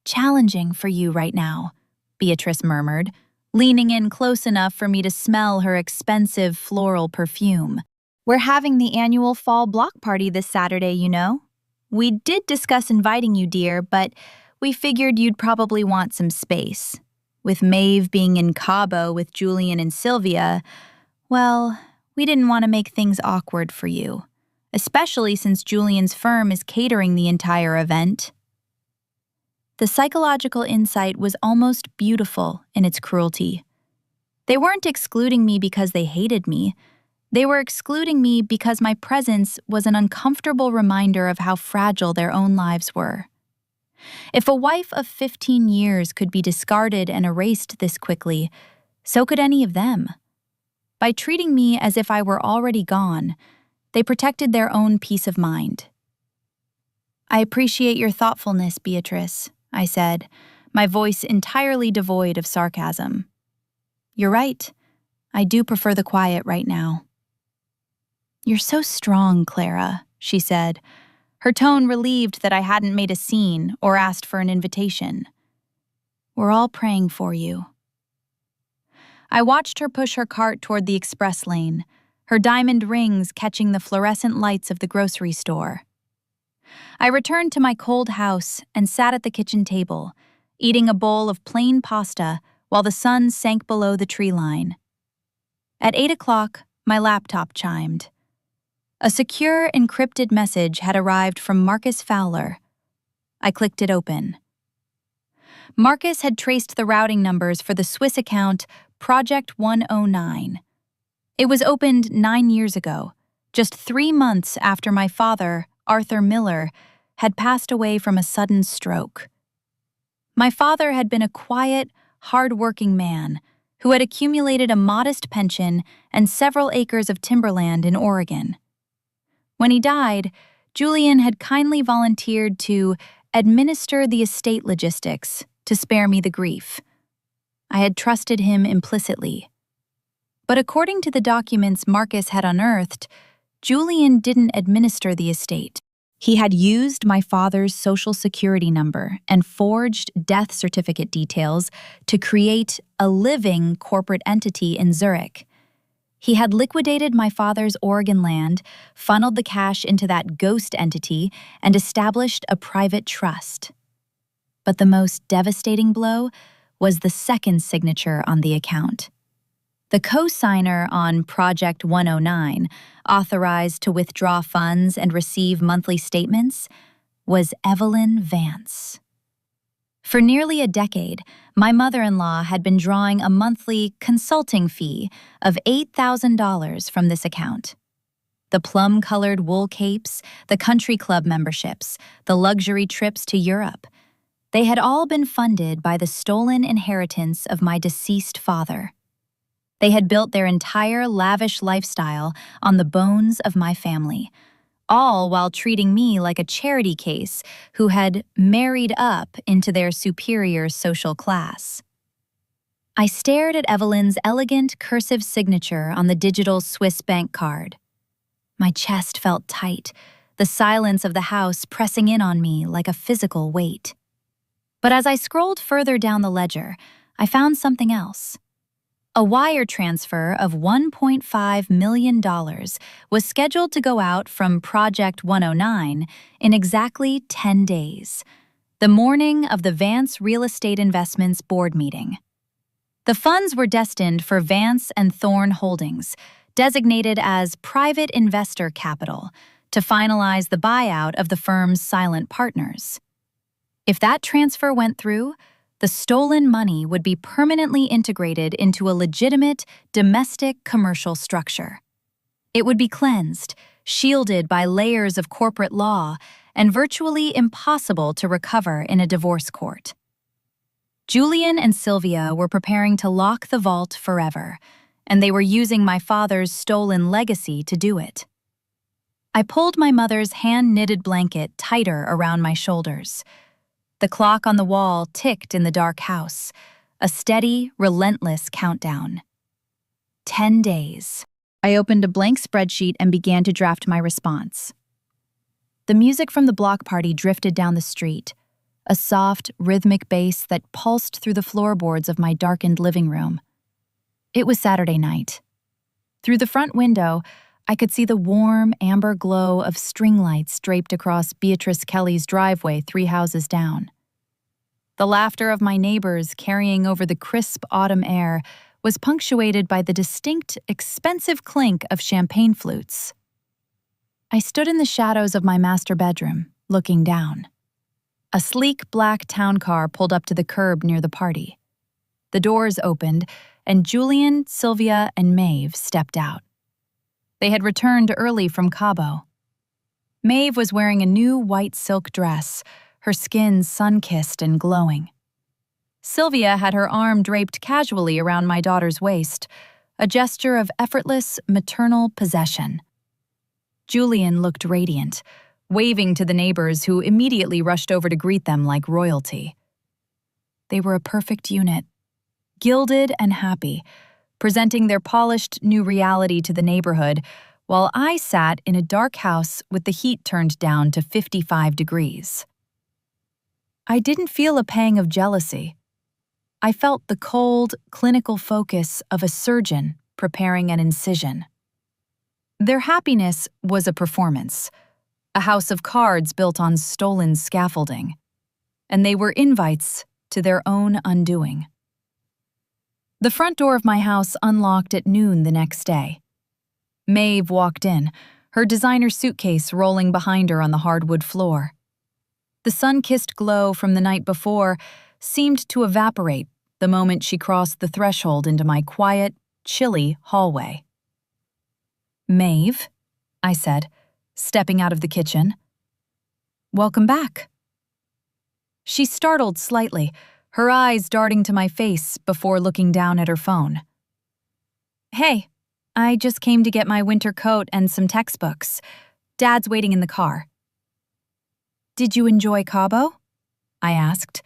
challenging for you right now," Beatrice murmured, leaning in close enough for me to smell her expensive floral perfume. "We're having the annual fall block party this Saturday, you know. We did discuss inviting you, dear, but we figured you'd probably want some space. With Maeve being in Cabo with Julian and Sylvia, well, we didn't want to make things awkward for you, especially since Julian's firm is catering the entire event." The psychological insight was almost beautiful in its cruelty. They weren't excluding me because they hated me. They were excluding me because my presence was an uncomfortable reminder of how fragile their own lives were. If a wife of 15 years could be discarded and erased this quickly, so could any of them. By treating me as if I were already gone, they protected their own peace of mind. "I appreciate your thoughtfulness, Beatrice," I said, my voice entirely devoid of sarcasm. "You're right. I do prefer the quiet right now." "You're so strong, Clara," she said, her tone relieved that I hadn't made a scene or asked for an invitation. "We're all praying for you." I watched her push her cart toward the express lane, her diamond rings catching the fluorescent lights of the grocery store. I returned to my cold house and sat at the kitchen table, eating a bowl of plain pasta while the sun sank below the tree line. At 8 o'clock, my laptop chimed. A secure, encrypted message had arrived from Marcus Fowler. I clicked it open. Marcus had traced the routing numbers for the Swiss account Project 109. It was opened 9 years ago, just 3 months after my father, Arthur Miller, had passed away from a sudden stroke. My father had been a quiet, hard-working man who had accumulated a modest pension and several acres of timberland in Oregon. When he died, Julian had kindly volunteered to administer the estate logistics to spare me the grief. I had trusted him implicitly. But according to the documents Marcus had unearthed, Julian didn't administer the estate. He had used my father's social security number and forged death certificate details to create a living corporate entity in Zurich. He had liquidated my father's Oregon land, funneled the cash into that ghost entity, and established a private trust. But the most devastating blow was the second signature on the account. The co-signer on Project 109, authorized to withdraw funds and receive monthly statements, was Evelyn Vance. For nearly a decade, my mother-in-law had been drawing a monthly consulting fee of $8,000 from this account. The plum-colored wool capes, the country club memberships, the luxury trips to Europe, they had all been funded by the stolen inheritance of my deceased father. They had built their entire lavish lifestyle on the bones of my family, all while treating me like a charity case who had married up into their superior social class. I stared at Evelyn's elegant cursive signature on the digital Swiss bank card. My chest felt tight, the silence of the house pressing in on me like a physical weight. But as I scrolled further down the ledger, I found something else. A wire transfer of $1.5 million was scheduled to go out from Project 109 in exactly 10 days, the morning of the Vance Real Estate Investments Board meeting. The funds were destined for Vance and Thorne Holdings, designated as private investor capital, to finalize the buyout of the firm's silent partners. If that transfer went through, the stolen money would be permanently integrated into a legitimate domestic commercial structure. It would be cleansed, shielded by layers of corporate law, and virtually impossible to recover in a divorce court. Julian and Sylvia were preparing to lock the vault forever, and they were using my father's stolen legacy to do it. I pulled my mother's hand-knitted blanket tighter around my shoulders. The clock on the wall ticked in the dark house, a steady, relentless countdown. 10 days. I opened a blank spreadsheet and began to draft my response. The music from the block party drifted down the street, a soft, rhythmic bass that pulsed through the floorboards of my darkened living room. It was Saturday night. Through the front window, I could see the warm, amber glow of string lights draped across Beatrice Kelly's driveway 3 houses down. The laughter of my neighbors carrying over the crisp autumn air was punctuated by the distinct, expensive clink of champagne flutes. I stood in the shadows of my master bedroom, looking down. A sleek black town car pulled up to the curb near the party. The doors opened, and Julian, Sylvia, and Maeve stepped out. They had returned early from Cabo. Maeve was wearing a new white silk dress, her skin sun-kissed and glowing. Sylvia had her arm draped casually around my daughter's waist, a gesture of effortless maternal possession. Julian looked radiant, waving to the neighbors who immediately rushed over to greet them like royalty. They were a perfect unit, gilded and happy, presenting their polished new reality to the neighborhood, while I sat in a dark house with the heat turned down to 55 degrees. I didn't feel a pang of jealousy. I felt the cold, clinical focus of a surgeon preparing an incision. Their happiness was a performance, a house of cards built on stolen scaffolding, and they were invites to their own undoing. The front door of my house unlocked at noon the next day. Maeve walked in, her designer suitcase rolling behind her on the hardwood floor. The sun-kissed glow from the night before seemed to evaporate the moment she crossed the threshold into my quiet, chilly hallway. "Maeve," I said, stepping out of the kitchen. "Welcome back." She startled slightly, her eyes darting to my face before looking down at her phone. "Hey, I just came to get my winter coat and some textbooks. Dad's waiting in the car." "Did you enjoy Cabo?" I asked,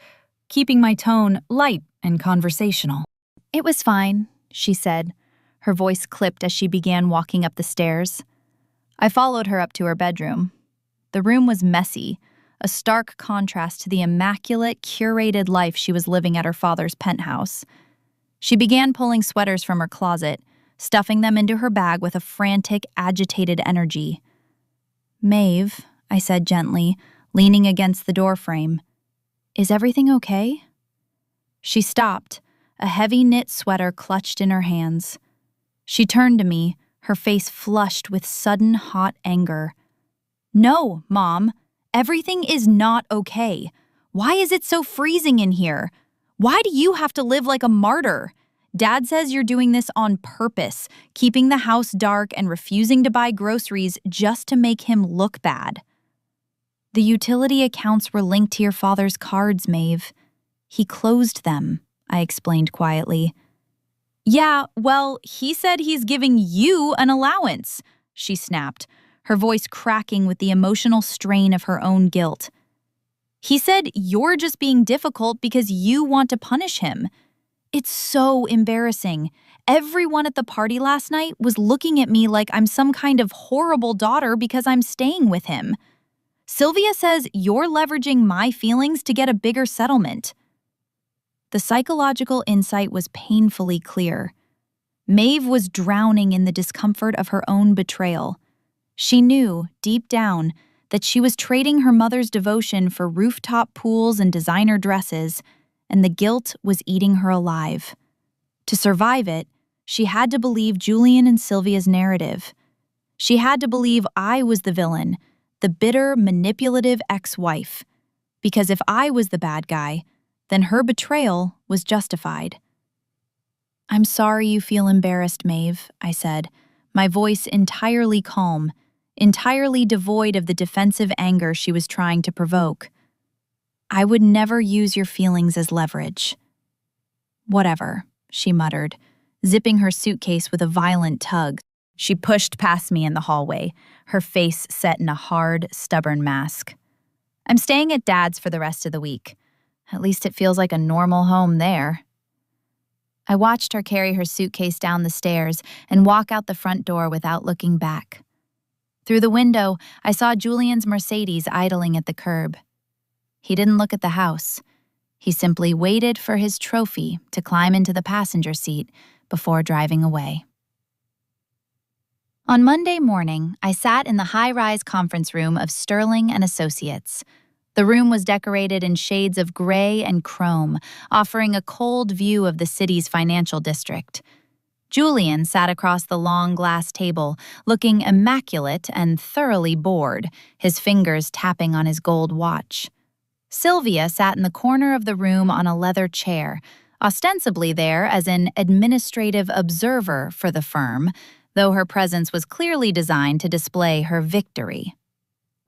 keeping my tone light and conversational. "It was fine," she said, her voice clipped as she began walking up the stairs. I followed her up to her bedroom. The room was messy, a stark contrast to the immaculate, curated life she was living at her father's penthouse. She began pulling sweaters from her closet, stuffing them into her bag with a frantic, agitated energy. "Maeve," I said gently, leaning against the doorframe, "is everything okay?" She stopped, a heavy knit sweater clutched in her hands. She turned to me, her face flushed with sudden hot anger. "No, Mom, everything is not okay. Why is it so freezing in here? Why do you have to live like a martyr? Dad says you're doing this on purpose, keeping the house dark and refusing to buy groceries just to make him look bad." "The utility accounts were linked to your father's cards, Maeve. He closed them," I explained quietly. "Yeah, well, he said he's giving you an allowance," she snapped, her voice cracking with the emotional strain of her own guilt. "He said you're just being difficult because you want to punish him. It's so embarrassing. Everyone at the party last night was looking at me like I'm some kind of horrible daughter because I'm staying with him. Sylvia says you're leveraging my feelings to get a bigger settlement." The psychological insight was painfully clear. Maeve was drowning in the discomfort of her own betrayal. She knew, deep down, that she was trading her mother's devotion for rooftop pools and designer dresses, and the guilt was eating her alive. To survive it, she had to believe Julian and Sylvia's narrative. She had to believe I was the villain, the bitter, manipulative ex-wife. Because if I was the bad guy, then her betrayal was justified. "I'm sorry you feel embarrassed, Maeve," I said, my voice entirely calm, entirely devoid of the defensive anger she was trying to provoke. "I would never use your feelings as leverage." "Whatever," she muttered, zipping her suitcase with a violent tug. She pushed past me in the hallway, her face set in a hard, stubborn mask. "I'm staying at Dad's for the rest of the week. At least it feels like a normal home there." I watched her carry her suitcase down the stairs and walk out the front door without looking back. Through the window, I saw Julian's Mercedes idling at the curb. He didn't look at the house. He simply waited for his trophy to climb into the passenger seat before driving away. On Monday morning, I sat in the high-rise conference room of Sterling and Associates. The room was decorated in shades of gray and chrome, offering a cold view of the city's financial district. Julian sat across the long glass table, looking immaculate and thoroughly bored, his fingers tapping on his gold watch. Sylvia sat in the corner of the room on a leather chair, ostensibly there as an administrative observer for the firm, though her presence was clearly designed to display her victory.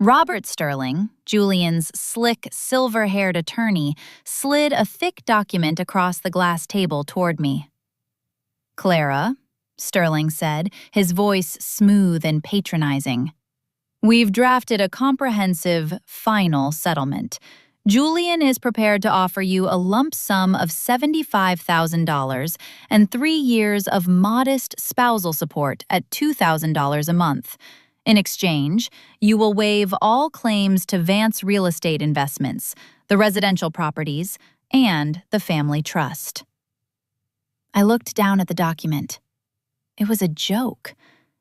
Robert Sterling, Julian's slick, silver-haired attorney, slid a thick document across the glass table toward me. "Clara," Sterling said, his voice smooth and patronizing, "we've drafted a comprehensive, final settlement. Julian is prepared to offer you a lump sum of $75,000 and 3 years of modest spousal support at $2,000 a month. In exchange, you will waive all claims to Vance real estate investments, the residential properties, and the family trust. I looked down at the document. It was a joke.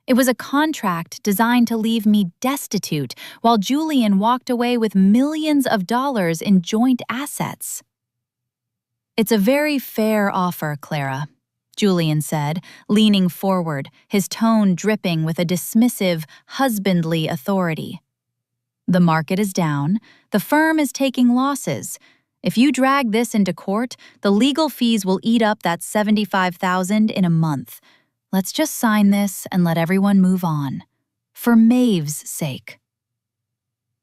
It was a contract designed to leave me destitute while Julian walked away with millions of dollars in joint assets. "It's a very fair offer, Clara," Julian said, leaning forward, his tone dripping with a dismissive, husbandly authority. "The market is down. The firm is taking losses. If you drag this into court, the legal fees will eat up that $75,000 in a month. Let's just sign this and let everyone move on. For Maeve's sake."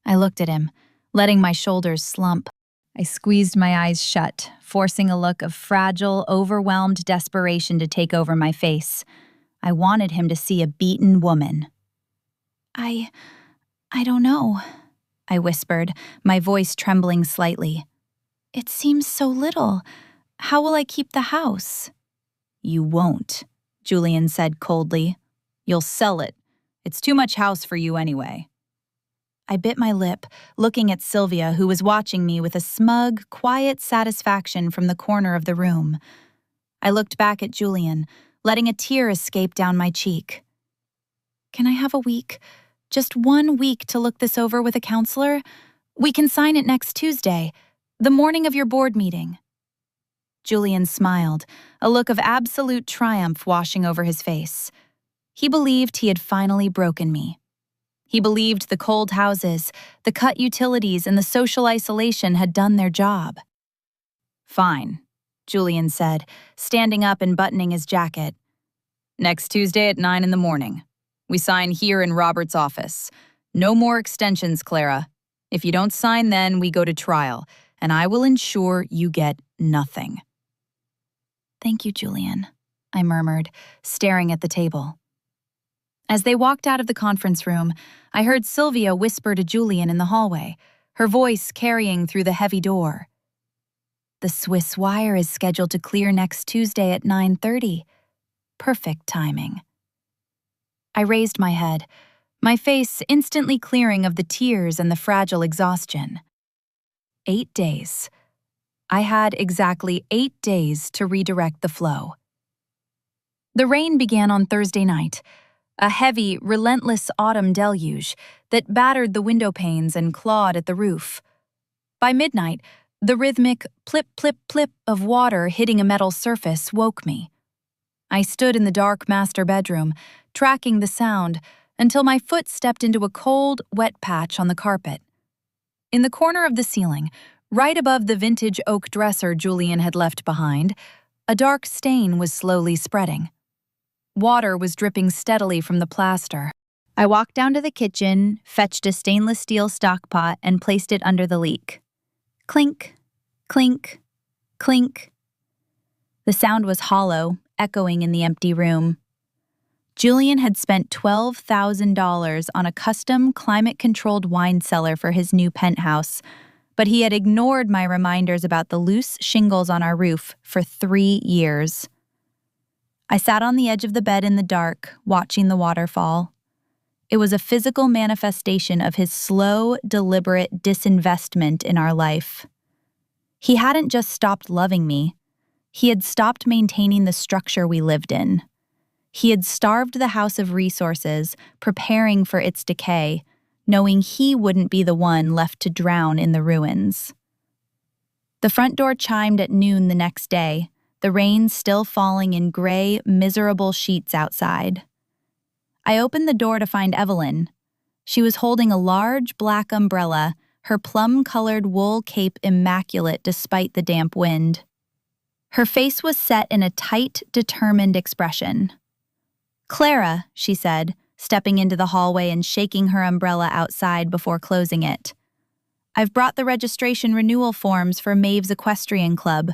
I looked at him, letting my shoulders slump. I squeezed my eyes shut, forcing a look of fragile, overwhelmed desperation to take over my face. I wanted him to see a beaten woman. I don't know," I whispered, my voice trembling slightly. "It seems so little. How will I keep the house?" "You won't," Julian said coldly. "You'll sell it. It's too much house for you anyway." I bit my lip, looking at Sylvia, who was watching me with a smug, quiet satisfaction from the corner of the room. I looked back at Julian, letting a tear escape down my cheek. "Can I have a week? Just 1 week to look this over with a counselor? We can sign it next Tuesday, the morning of your board meeting." Julian smiled, a look of absolute triumph washing over his face. He believed he had finally broken me. He believed the cold houses, the cut utilities, and the social isolation had done their job. "Fine," Julian said, standing up and buttoning his jacket. "Next Tuesday at 9 in the morning. We sign here in Robert's office. No more extensions, Clara. If you don't sign then, we go to trial, and I will ensure you get nothing." "Thank you, Julian," I murmured, staring at the table. As they walked out of the conference room, I heard Sylvia whisper to Julian in the hallway, her voice carrying through the heavy door. "The Swiss wire is scheduled to clear next Tuesday at 9:30. Perfect timing." I raised my head, my face instantly clearing of the tears and the fragile exhaustion. 8 days. I had exactly 8 days to redirect the flow. The rain began on Thursday night, a heavy, relentless autumn deluge that battered the window panes and clawed at the roof. By midnight, the rhythmic plip, plip, plip of water hitting a metal surface woke me. I stood in the dark master bedroom, tracking the sound, until my foot stepped into a cold, wet patch on the carpet. In the corner of the ceiling, right above the vintage oak dresser Julian had left behind, a dark stain was slowly spreading. Water was dripping steadily from the plaster. I walked down to the kitchen, fetched a stainless steel stock pot, and placed it under the leak. Clink, clink, clink. The sound was hollow, echoing in the empty room. Julian had spent $12,000 on a custom, climate-controlled wine cellar for his new penthouse, but he had ignored my reminders about the loose shingles on our roof for 3 years. I sat on the edge of the bed in the dark, watching the waterfall. It was a physical manifestation of his slow, deliberate disinvestment in our life. He hadn't just stopped loving me. He had stopped maintaining the structure we lived in. He had starved the house of resources, preparing for its decay, knowing he wouldn't be the one left to drown in the ruins. The front door chimed at noon the next day, the rain still falling in gray, miserable sheets outside. I opened the door to find Evelyn. She was holding a large black umbrella, her plum-colored wool cape immaculate despite the damp wind. Her face was set in a tight, determined expression. "Clara," she said, stepping into the hallway and shaking her umbrella outside before closing it. "I've brought the registration renewal forms for Maeve's Equestrian Club.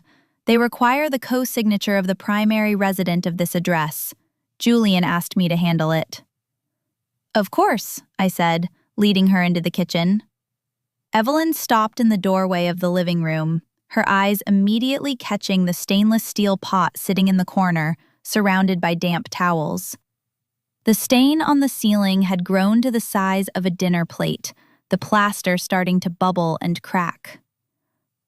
They require the co-signature of the primary resident of this address. Julian asked me to handle it." "Of course," I said, leading her into the kitchen. Evelyn stopped in the doorway of the living room, her eyes immediately catching the stainless steel pot sitting in the corner, surrounded by damp towels. The stain on the ceiling had grown to the size of a dinner plate, the plaster starting to bubble and crack.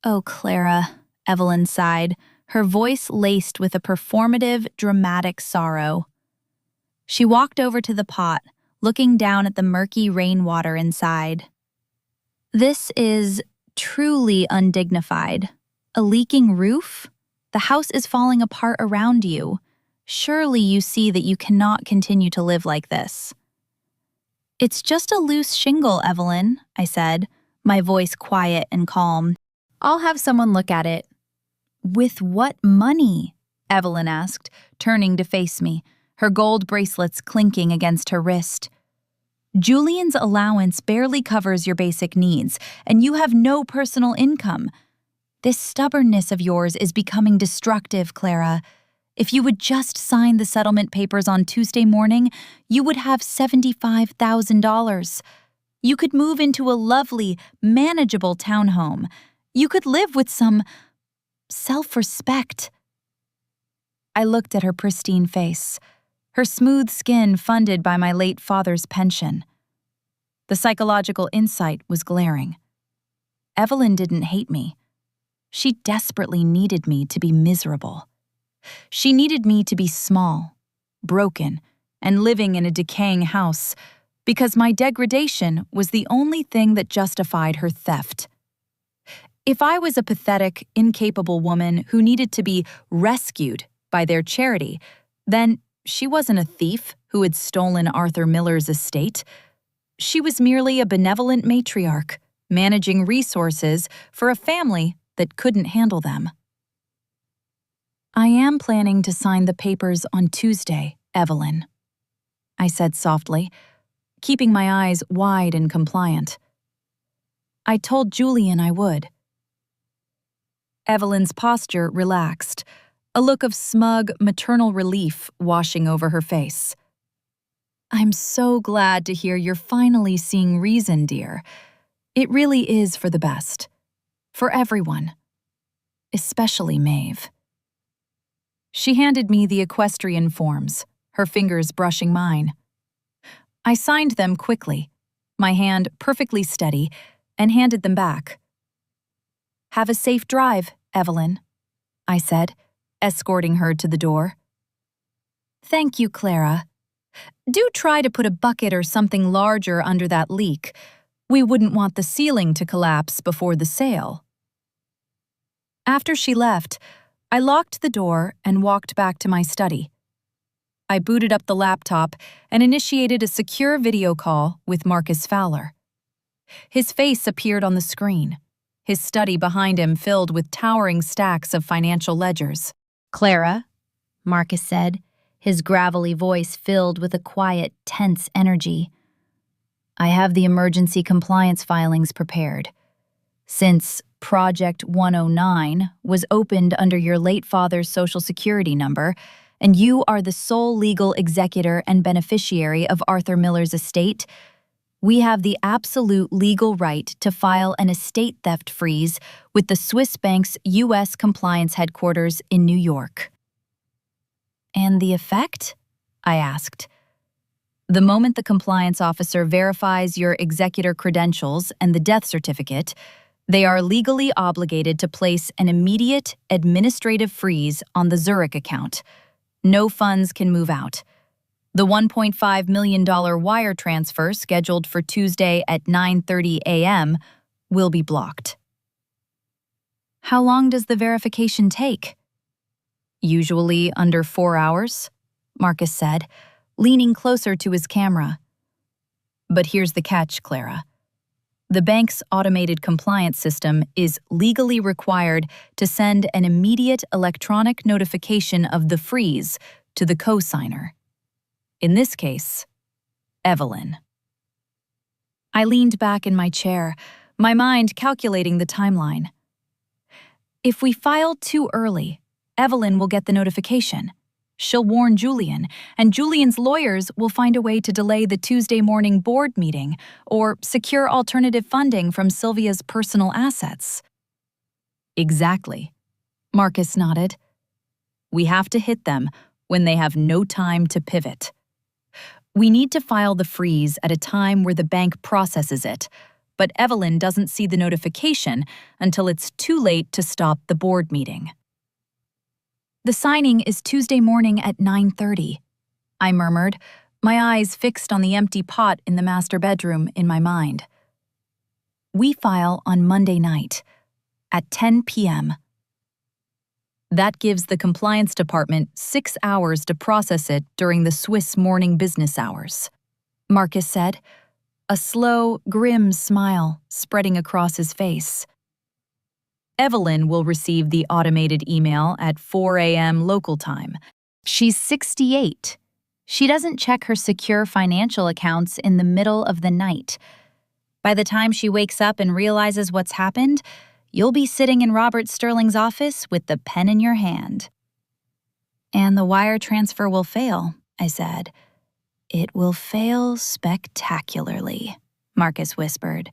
"Oh, Clara," Evelyn sighed, her voice laced with a performative, dramatic sorrow. She walked over to the pot, looking down at the murky rainwater inside. This is truly undignified. A leaking roof? The house is falling apart around you. Surely you see that you cannot continue to live like this. It's just a loose shingle, Evelyn, I said, my voice quiet and calm. I'll have someone look at it. With what money? Evelyn asked, turning to face me, her gold bracelets clinking against her wrist. Julian's allowance barely covers your basic needs, and you have no personal income. This stubbornness of yours is becoming destructive, Clara. If you would just sign the settlement papers on Tuesday morning, you would have $75,000. You could move into a lovely, manageable townhome. You could live with some self-respect. I looked at her pristine face, her smooth skin funded by my late father's pension. The psychological insight was glaring. Evelyn didn't hate me. She desperately needed me to be miserable. She needed me to be small, broken, and living in a decaying house because my degradation was the only thing that justified her theft. If I was a pathetic, incapable woman who needed to be rescued by their charity, then she wasn't a thief who had stolen Arthur Miller's estate. She was merely a benevolent matriarch, managing resources for a family that couldn't handle them. I am planning to sign the papers on Tuesday, Evelyn, I said softly, keeping my eyes wide and compliant. I told Julian I would. Evelyn's posture relaxed, a look of smug, maternal relief washing over her face. I'm so glad to hear you're finally seeing reason, dear. It really is for the best. For everyone. Especially Maeve. She handed me the equestrian forms, her fingers brushing mine. I signed them quickly, my hand perfectly steady, and handed them back. Have a safe drive, Evelyn, I said, escorting her to the door. Thank you, Clara. Do try to put a bucket or something larger under that leak. We wouldn't want the ceiling to collapse before the sale. After she left, I locked the door and walked back to my study. I booted up the laptop and initiated a secure video call with Marcus Fowler. His face appeared on the screen, his study behind him filled with towering stacks of financial ledgers. Clara, Marcus said, his gravelly voice filled with a quiet, tense energy. I have the emergency compliance filings prepared. Since Project 109 was opened under your late father's Social Security number, and you are the sole legal executor and beneficiary of Arthur Miller's estate, we have the absolute legal right to file an estate theft freeze with the Swiss Bank's U.S. compliance headquarters in New York. And the effect? I asked. The moment the compliance officer verifies your executor credentials and the death certificate, they are legally obligated to place an immediate administrative freeze on the Zurich account. No funds can move out. The $1.5 million wire transfer scheduled for Tuesday at 9:30 a.m. will be blocked. How long does the verification take? Usually under 4 hours, Marcus said, leaning closer to his camera. But here's the catch, Clara. The bank's automated compliance system is legally required to send an immediate electronic notification of the freeze to the co-signer. In this case, Evelyn. I leaned back in my chair, my mind calculating the timeline. If we file too early, Evelyn will get the notification. She'll warn Julian, and Julian's lawyers will find a way to delay the Tuesday morning board meeting or secure alternative funding from Sylvia's personal assets. Exactly. Marcus nodded. We have to hit them when they have no time to pivot. We need to file the freeze at a time where the bank processes it, but Evelyn doesn't see the notification until it's too late to stop the board meeting. "The signing is Tuesday morning at 9:30, I murmured, my eyes fixed on the empty pot in the master bedroom in my mind. "We file on Monday night, at 10 p.m. That gives the compliance department 6 hours to process it during the Swiss morning business hours," Marcus said, a slow, grim smile spreading across his face. "Evelyn will receive the automated email at 4 a.m. local time. She's 68. She doesn't check her secure financial accounts in the middle of the night. By the time she wakes up and realizes what's happened, you'll be sitting in Robert Sterling's office with the pen in your hand." "And the wire transfer will fail," I said. "It will fail spectacularly," Marcus whispered.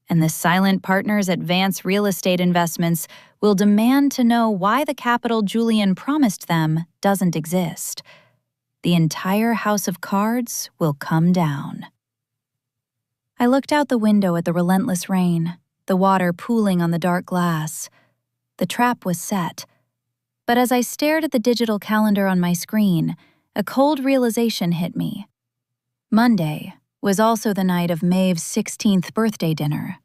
"And the silent partners at Vance Real Estate Investments will demand to know why the capital Julian promised them doesn't exist. The entire house of cards will come down." I looked out the window at the relentless rain, the water pooling on the dark glass. The trap was set. But as I stared at the digital calendar on my screen, a cold realization hit me. Monday was also the night of Maeve's 16th birthday dinner.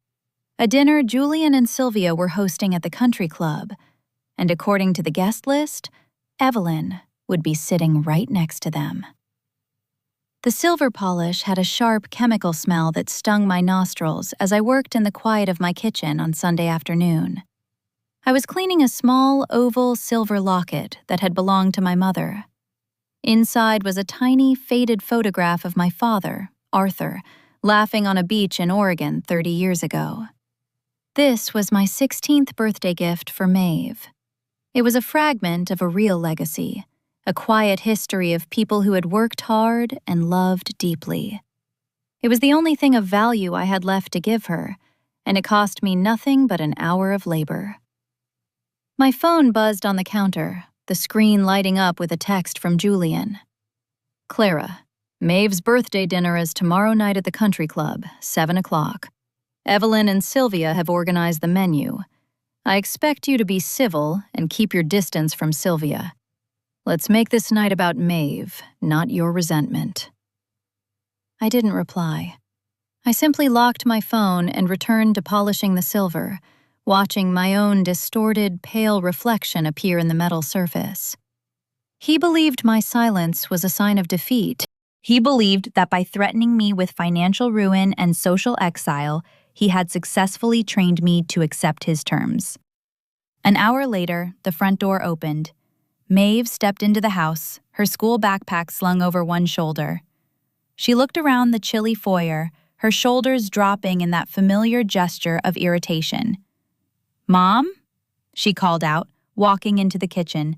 A dinner Julian and Sylvia were hosting at the country club, and according to the guest list, Evelyn would be sitting right next to them. The silver polish had a sharp chemical smell that stung my nostrils as I worked in the quiet of my kitchen on Sunday afternoon. I was cleaning a small, oval silver locket that had belonged to my mother. Inside was a tiny, faded photograph of my father, Arthur, laughing on a beach in Oregon 30 years ago. This was my 16th birthday gift for Maeve. It was a fragment of a real legacy, a quiet history of people who had worked hard and loved deeply. It was the only thing of value I had left to give her, and it cost me nothing but an hour of labor. My phone buzzed on the counter, the screen lighting up with a text from Julian. "Clara, Maeve's birthday dinner is tomorrow night at the country club, 7 o'clock. Evelyn and Sylvia have organized the menu. I expect you to be civil and keep your distance from Sylvia. Let's make this night about Maeve, not your resentment." I didn't reply. I simply locked my phone and returned to polishing the silver, watching my own distorted, pale reflection appear in the metal surface. He believed my silence was a sign of defeat. He believed that by threatening me with financial ruin and social exile, he had successfully trained me to accept his terms. An hour later, the front door opened. Maeve stepped into the house, her school backpack slung over one shoulder. She looked around the chilly foyer, her shoulders dropping in that familiar gesture of irritation. "Mom?" she called out, walking into the kitchen.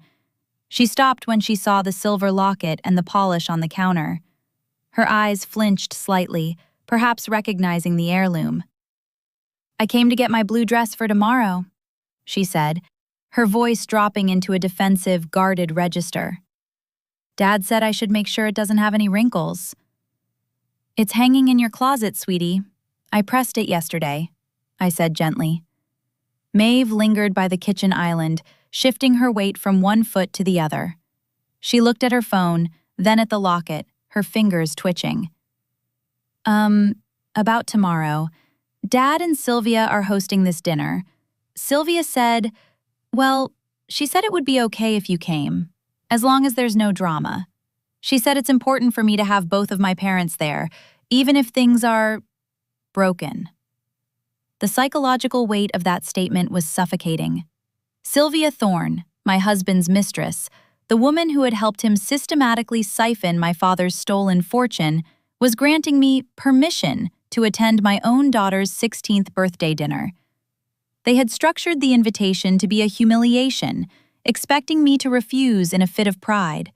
She stopped when she saw the silver locket and the polish on the counter. Her eyes flinched slightly, perhaps recognizing the heirloom. "I came to get my blue dress for tomorrow," she said, her voice dropping into a defensive, guarded register. "Dad said I should make sure it doesn't have any wrinkles." "It's hanging in your closet, sweetie. I pressed it yesterday," I said gently. Maeve lingered by the kitchen island, shifting her weight from one foot to the other. She looked at her phone, then at the locket, her fingers twitching. About tomorrow. Dad and Sylvia are hosting this dinner. Sylvia said, she said it would be okay if you came, as long as there's no drama. She said it's important for me to have both of my parents there, even if things are broken." The psychological weight of that statement was suffocating. Sylvia Thorne, my husband's mistress, the woman who had helped him systematically siphon my father's stolen fortune, was granting me permission to attend my own daughter's 16th birthday dinner. They had structured the invitation to be a humiliation, expecting me to refuse in a fit of pride.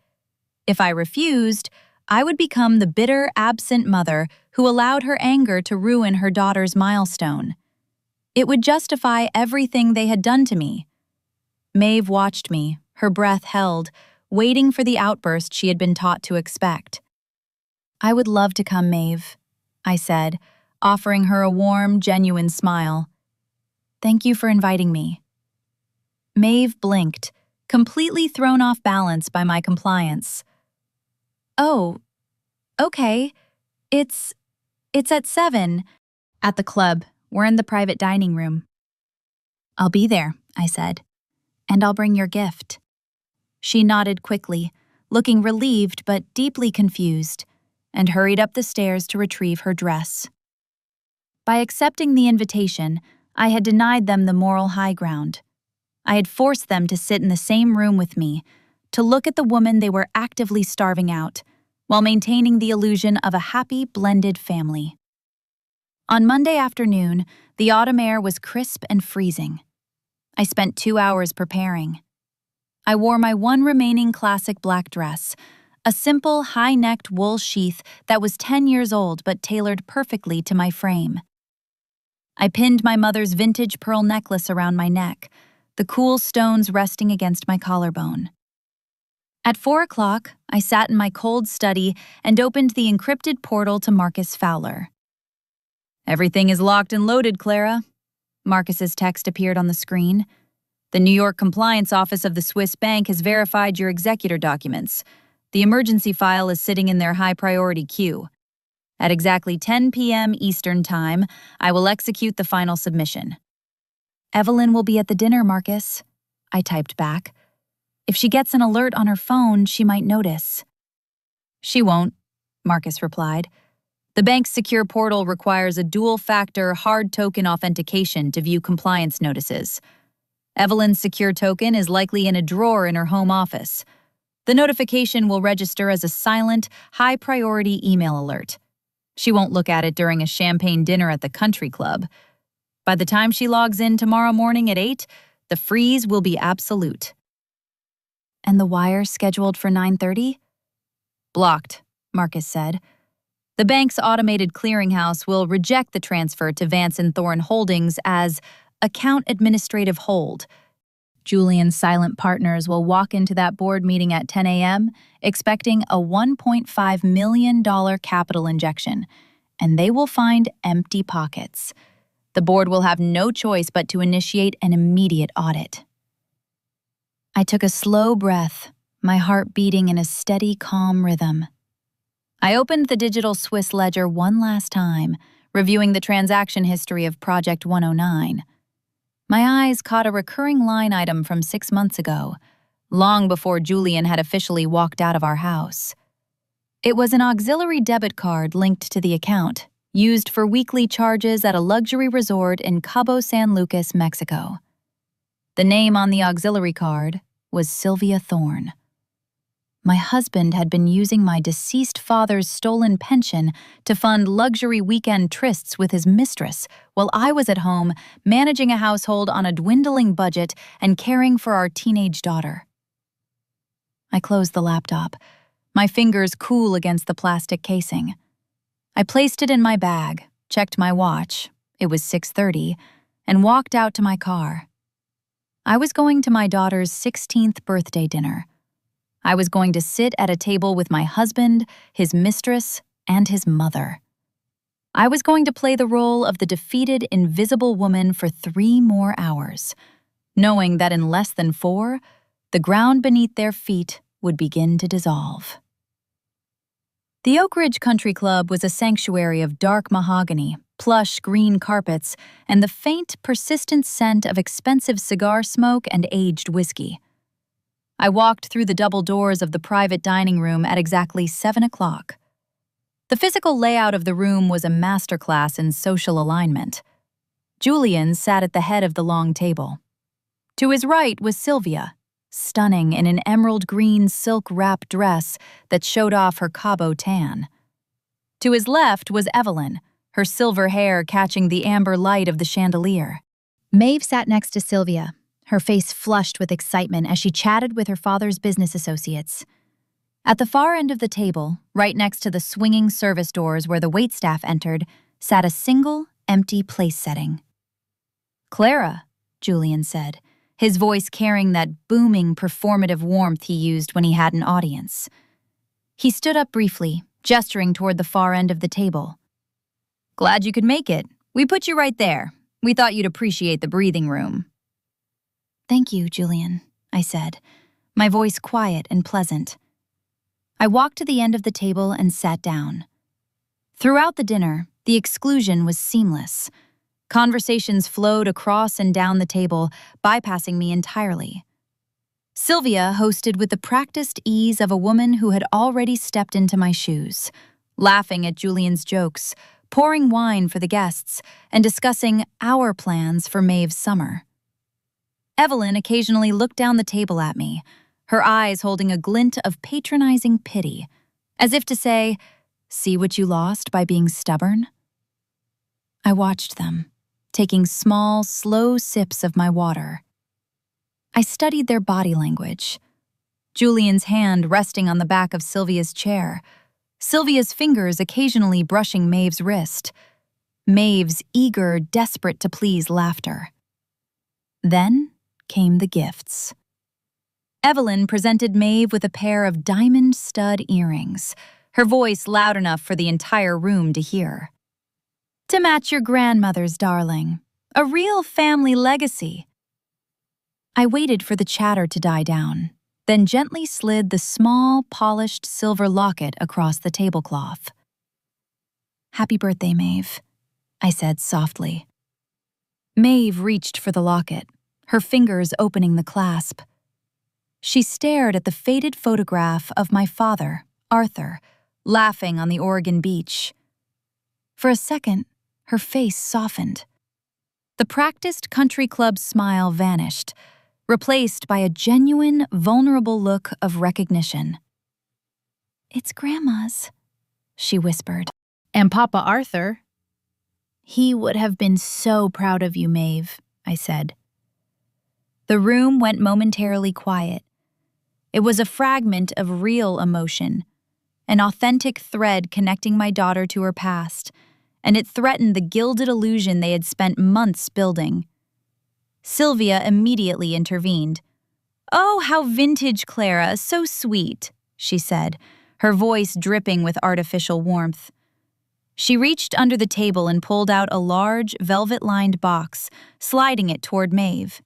If I refused, I would become the bitter, absent mother who allowed her anger to ruin her daughter's milestone. It would justify everything they had done to me. Maeve watched me, her breath held, waiting for the outburst she had been taught to expect. "I would love to come, Maeve," I said, offering her a warm, genuine smile. "Thank you for inviting me." Maeve blinked, completely thrown off balance by my compliance. "Oh, okay. It's at 7. At the club. We're in the private dining room." "I'll be there," I said. "And I'll bring your gift." She nodded quickly, looking relieved but deeply confused, and hurried up the stairs to retrieve her dress. By accepting the invitation, I had denied them the moral high ground. I had forced them to sit in the same room with me, to look at the woman they were actively starving out, while maintaining the illusion of a happy, blended family. On Monday afternoon, the autumn air was crisp and freezing. I spent 2 hours preparing. I wore my one remaining classic black dress, a simple, high-necked wool sheath that was 10 years old but tailored perfectly to my frame. I pinned my mother's vintage pearl necklace around my neck, the cool stones resting against my collarbone. At 4 o'clock, I sat in my cold study and opened the encrypted portal to Marcus Fowler. "Everything is locked and loaded, Clara." Marcus's text appeared on the screen. "The New York compliance office of the Swiss bank has verified your executor documents. The emergency file is sitting in their high-priority queue. At exactly 10 p.m. Eastern Time, I will execute the final submission." "Evelyn will be at the dinner, Marcus," I typed back. "If she gets an alert on her phone, she might notice." "She won't," Marcus replied. "The bank's secure portal requires a dual-factor hard token authentication to view compliance notices. Evelyn's secure token is likely in a drawer in her home office. The notification will register as a silent, high-priority email alert. She won't look at it during a champagne dinner at the country club. By the time she logs in tomorrow morning at 8, the freeze will be absolute." "And the wire scheduled for 9:30? "Blocked," Marcus said. "The bank's automated clearinghouse will reject the transfer to Vance and Thorne Holdings as account administrative hold. Julian's silent partners will walk into that board meeting at 10 a.m. expecting a $1.5 million capital injection, and they will find empty pockets. The board will have no choice but to initiate an immediate audit." I took a slow breath, my heart beating in a steady, calm rhythm. I opened the digital Swiss ledger one last time, reviewing the transaction history of Project 109. My eyes caught a recurring line item from 6 months ago, long before Julian had officially walked out of our house. It was an auxiliary debit card linked to the account, used for weekly charges at a luxury resort in Cabo San Lucas, Mexico. The name on the auxiliary card was Sylvia Thorne. My husband had been using my deceased father's stolen pension to fund luxury weekend trysts with his mistress, while I was at home managing a household on a dwindling budget and caring for our teenage daughter. I closed the laptop, my fingers cool against the plastic casing. I placed it in my bag, checked my watch, it was 6:30, and walked out to my car. I was going to my daughter's 16th birthday dinner. I was going to sit at a table with my husband, his mistress, and his mother. I was going to play the role of the defeated, invisible woman for 3 more hours, knowing that in less than 4, the ground beneath their feet would begin to dissolve. The Oak Ridge Country Club was a sanctuary of dark mahogany, plush green carpets, and the faint, persistent scent of expensive cigar smoke and aged whiskey. I walked through the double doors of the private dining room at exactly 7 o'clock. The physical layout of the room was a masterclass in social alignment. Julian sat at the head of the long table. To his right was Sylvia, stunning in an emerald green silk wrap dress that showed off her Cabo tan. To his left was Evelyn, her silver hair catching the amber light of the chandelier. Maeve sat next to Sylvia, her face flushed with excitement as she chatted with her father's business associates. At the far end of the table, right next to the swinging service doors where the waitstaff entered, sat a single, empty place setting. "Clara," Julian said, his voice carrying that booming, performative warmth he used when he had an audience. He stood up briefly, gesturing toward the far end of the table. Glad you could make it. We put you right there. We thought you'd appreciate the breathing room. Thank you, Julian, I said, my voice quiet and pleasant. I walked to the end of the table and sat down. Throughout the dinner, the exclusion was seamless. Conversations flowed across and down the table, bypassing me entirely. Sylvia hosted with the practiced ease of a woman who had already stepped into my shoes, laughing at Julian's jokes, pouring wine for the guests, and discussing our plans for Maeve's summer. Evelyn occasionally looked down the table at me, her eyes holding a glint of patronizing pity, as if to say, "See what you lost by being stubborn?" I watched them, taking small, slow sips of my water. I studied their body language. Julian's hand resting on the back of Sylvia's chair, Sylvia's fingers occasionally brushing Maeve's wrist, Maeve's eager, desperate to please laughter. Then came the gifts. Evelyn presented Maeve with a pair of diamond stud earrings, her voice loud enough for the entire room to hear. "To match your grandmother's, darling. A real family legacy." I waited for the chatter to die down, then gently slid the small, polished silver locket across the tablecloth. "Happy birthday, Maeve," I said softly. Maeve reached for the locket, her fingers opening the clasp. She stared at the faded photograph of my father, Arthur, laughing on the Oregon beach. For a second, her face softened. The practiced country club smile vanished, replaced by a genuine, vulnerable look of recognition. "It's Grandma's," she whispered. "And Papa Arthur." "He would have been so proud of you, Maeve," I said. The room went momentarily quiet. It was a fragment of real emotion, an authentic thread connecting my daughter to her past, and it threatened the gilded illusion they had spent months building. Sylvia immediately intervened. "Oh, how vintage, Clara, so sweet," she said, her voice dripping with artificial warmth. She reached under the table and pulled out a large, velvet-lined box, sliding it toward Maeve.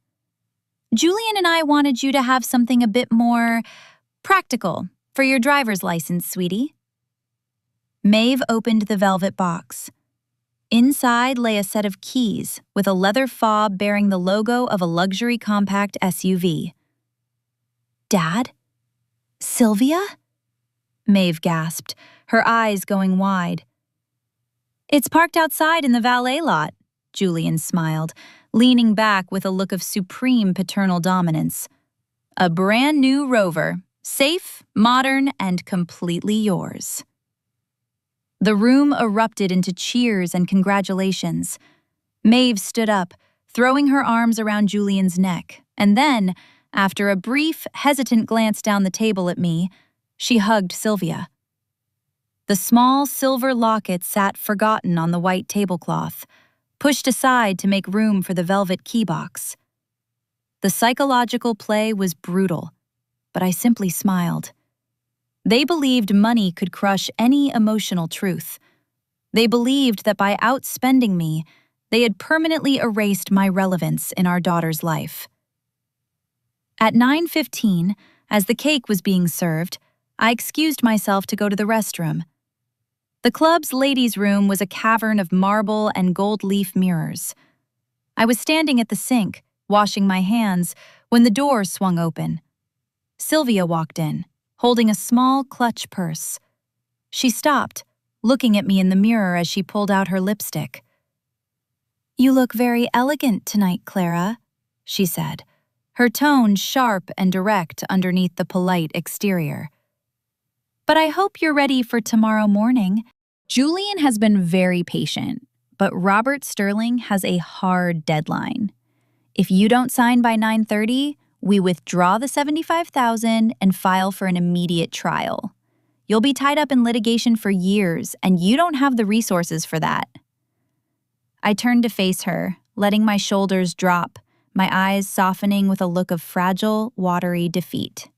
"Julian and I wanted you to have something a bit more practical for your driver's license, sweetie." Maeve opened the velvet box. Inside lay a set of keys with a leather fob bearing the logo of a luxury compact SUV. "Dad? Sylvia?" Maeve gasped, her eyes going wide. "It's parked outside in the valet lot," Julian smiled, leaning back with a look of supreme paternal dominance. "A brand new Rover, safe, modern, and completely yours." The room erupted into cheers and congratulations. Maeve stood up, throwing her arms around Julian's neck, and then, after a brief, hesitant glance down the table at me, she hugged Sylvia. The small silver locket sat forgotten on the white tablecloth, pushed aside to make room for the velvet keybox. The psychological play was brutal, but I simply smiled. They believed money could crush any emotional truth. They believed that by outspending me, they had permanently erased my relevance in our daughter's life. At 9:15, as the cake was being served, I excused myself to go to the restroom. The club's ladies' room was a cavern of marble and gold leaf mirrors. I was standing at the sink, washing my hands, when the door swung open. Sylvia walked in, holding a small clutch purse. She stopped, looking at me in the mirror as she pulled out her lipstick. "You look very elegant tonight, Clara," she said, her tone sharp and direct underneath the polite exterior. "But I hope you're ready for tomorrow morning." Julian has been very patient, but Robert Sterling has a hard deadline. If you don't sign by 9:30, we withdraw the $75,000 and file for an immediate trial. You'll be tied up in litigation for years, and you don't have the resources for that. I turned to face her, letting my shoulders drop, my eyes softening with a look of fragile, watery defeat.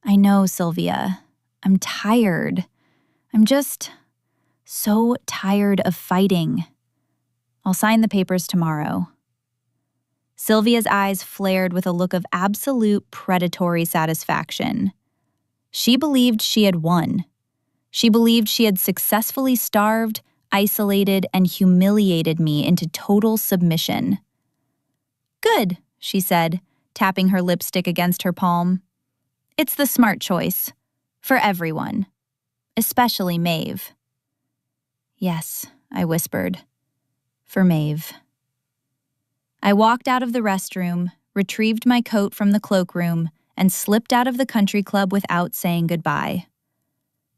"I know, Sylvia. I'm tired. I'm just So tired of fighting. I'll sign the papers tomorrow. Sylvia's eyes flared with a look of absolute predatory satisfaction. She believed she had won. She believed she had successfully starved, isolated, and humiliated me into total submission. "Good," she said, tapping her lipstick against her palm. "It's the smart choice. For everyone. Especially Maeve." "Yes," I whispered. "For Maeve." I walked out of the restroom, retrieved my coat from the cloakroom, and slipped out of the country club without saying goodbye.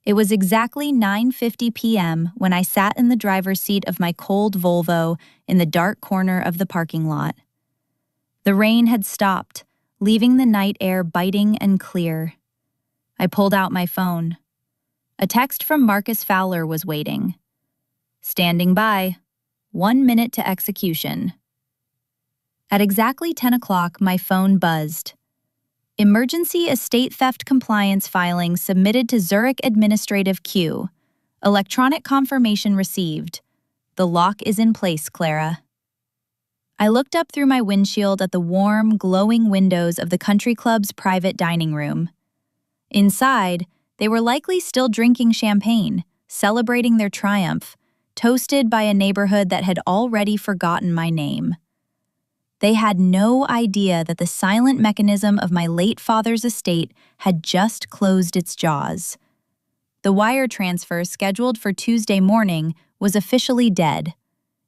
It was exactly 9:50 p.m. when I sat in the driver's seat of my cold Volvo in the dark corner of the parking lot. The rain had stopped, leaving the night air biting and clear. I pulled out my phone. A text from Marcus Fowler was waiting. "Standing by. 1 minute to execution." At exactly 10 o'clock, my phone buzzed. "Emergency estate theft compliance filing submitted to Zurich Administrative Queue. Electronic confirmation received. The lock is in place, Clara." I looked up through my windshield at the warm, glowing windows of the country club's private dining room. Inside, they were likely still drinking champagne, celebrating their triumph, toasted by a neighborhood that had already forgotten my name. They had no idea that the silent mechanism of my late father's estate had just closed its jaws. The wire transfer scheduled for Tuesday morning was officially dead,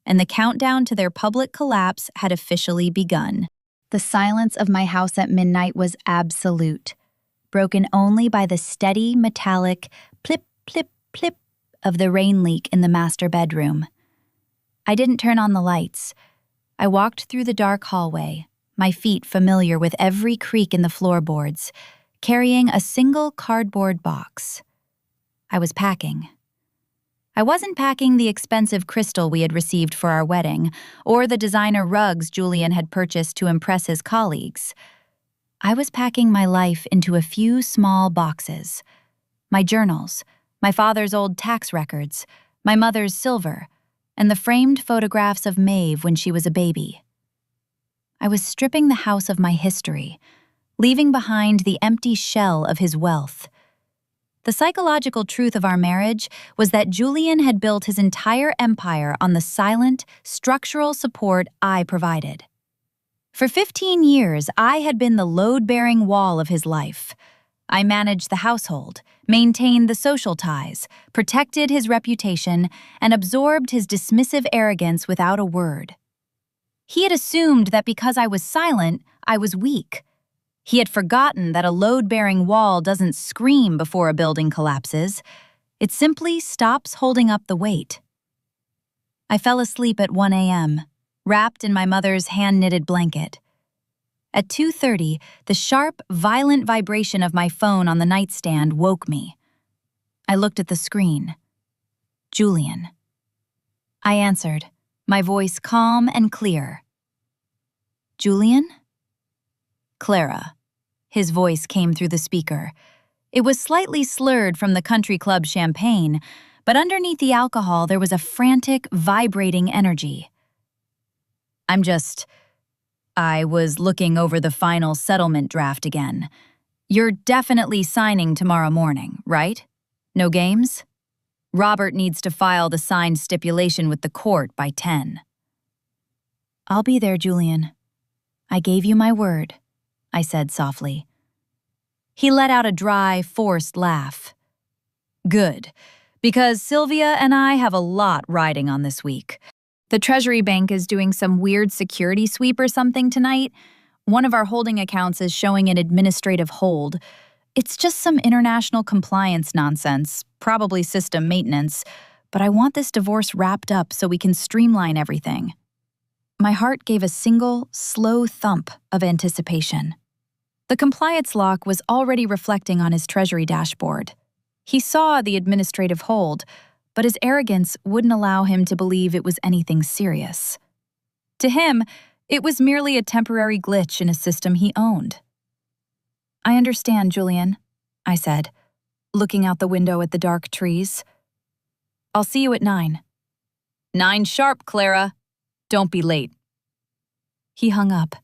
and the countdown to their public collapse had officially begun. The silence of my house at midnight was absolute, broken only by the steady, metallic plip, plip, plip of the rain leak in the master bedroom. I didn't turn on the lights. I walked through the dark hallway, my feet familiar with every creak in the floorboards, carrying a single cardboard box. I was packing. I wasn't packing the expensive crystal we had received for our wedding, or the designer rugs Julian had purchased to impress his colleagues. I was packing my life into a few small boxes. My journals, my father's old tax records, my mother's silver, and the framed photographs of Maeve when she was a baby. I was stripping the house of my history, leaving behind the empty shell of his wealth. The psychological truth of our marriage was that Julian had built his entire empire on the silent, structural support I provided. For 15 years, I had been the load-bearing wall of his life. I managed the household, maintained the social ties, protected his reputation, and absorbed his dismissive arrogance without a word. He had assumed that because I was silent, I was weak. He had forgotten that a load-bearing wall doesn't scream before a building collapses. It simply stops holding up the weight. I fell asleep at 1 a.m., wrapped in my mother's hand-knitted blanket. At 2:30, the sharp, violent vibration of my phone on the nightstand woke me. I looked at the screen. Julian. I answered, my voice calm and clear. "Julian?" "Clara." His voice came through the speaker. It was slightly slurred from the country club champagne, but underneath the alcohol there was a frantic, vibrating energy. I was looking over the final settlement draft again. You're definitely signing tomorrow morning, right? No games? Robert needs to file the signed stipulation with the court by 10. "I'll be there, Julian. I gave you my word," I said softly. He let out a dry, forced laugh. "Good, because Sylvia and I have a lot riding on this week. The Treasury Bank is doing some weird security sweep or something tonight. One of our holding accounts is showing an administrative hold. It's just some international compliance nonsense, probably system maintenance, but I want this divorce wrapped up so we can streamline everything." My heart gave a single, slow thump of anticipation. The compliance lock was already reflecting on his Treasury dashboard. He saw the administrative hold, but his arrogance wouldn't allow him to believe it was anything serious. To him, it was merely a temporary glitch in a system he owned. "I understand, Julian," I said, looking out the window at the dark trees. I'll see you at 9. 9 sharp, Clara. Don't be late. He hung up.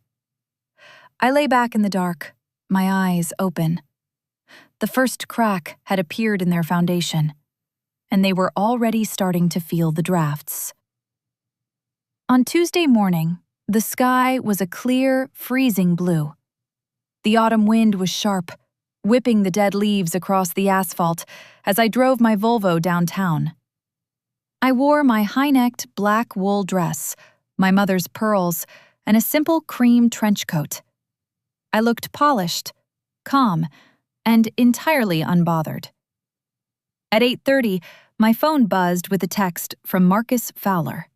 I lay back in the dark, my eyes open. The first crack had appeared in their foundation, and they were already starting to feel the drafts. On Tuesday morning, the sky was a clear, freezing blue. The autumn wind was sharp, whipping the dead leaves across the asphalt as I drove my Volvo downtown. I wore my high-necked black wool dress, my mother's pearls, and a simple cream trench coat. I looked polished, calm, and entirely unbothered. At 8:30, my phone buzzed with a text from Marcus Fowler.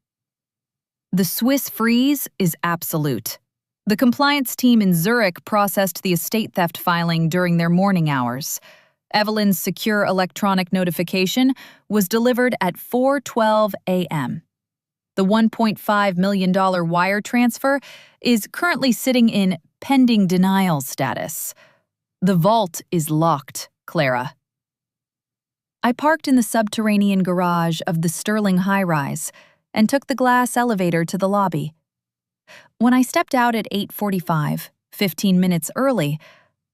The Swiss freeze is absolute. The compliance team in Zurich processed the estate theft filing during their morning hours. Evelyn's secure electronic notification was delivered at 4:12 a.m. The $1.5 million wire transfer is currently sitting in pending denial status. The vault is locked, Clara. I parked in the subterranean garage of the Sterling high-rise and took the glass elevator to the lobby. When I stepped out at 8:45, 15 minutes early,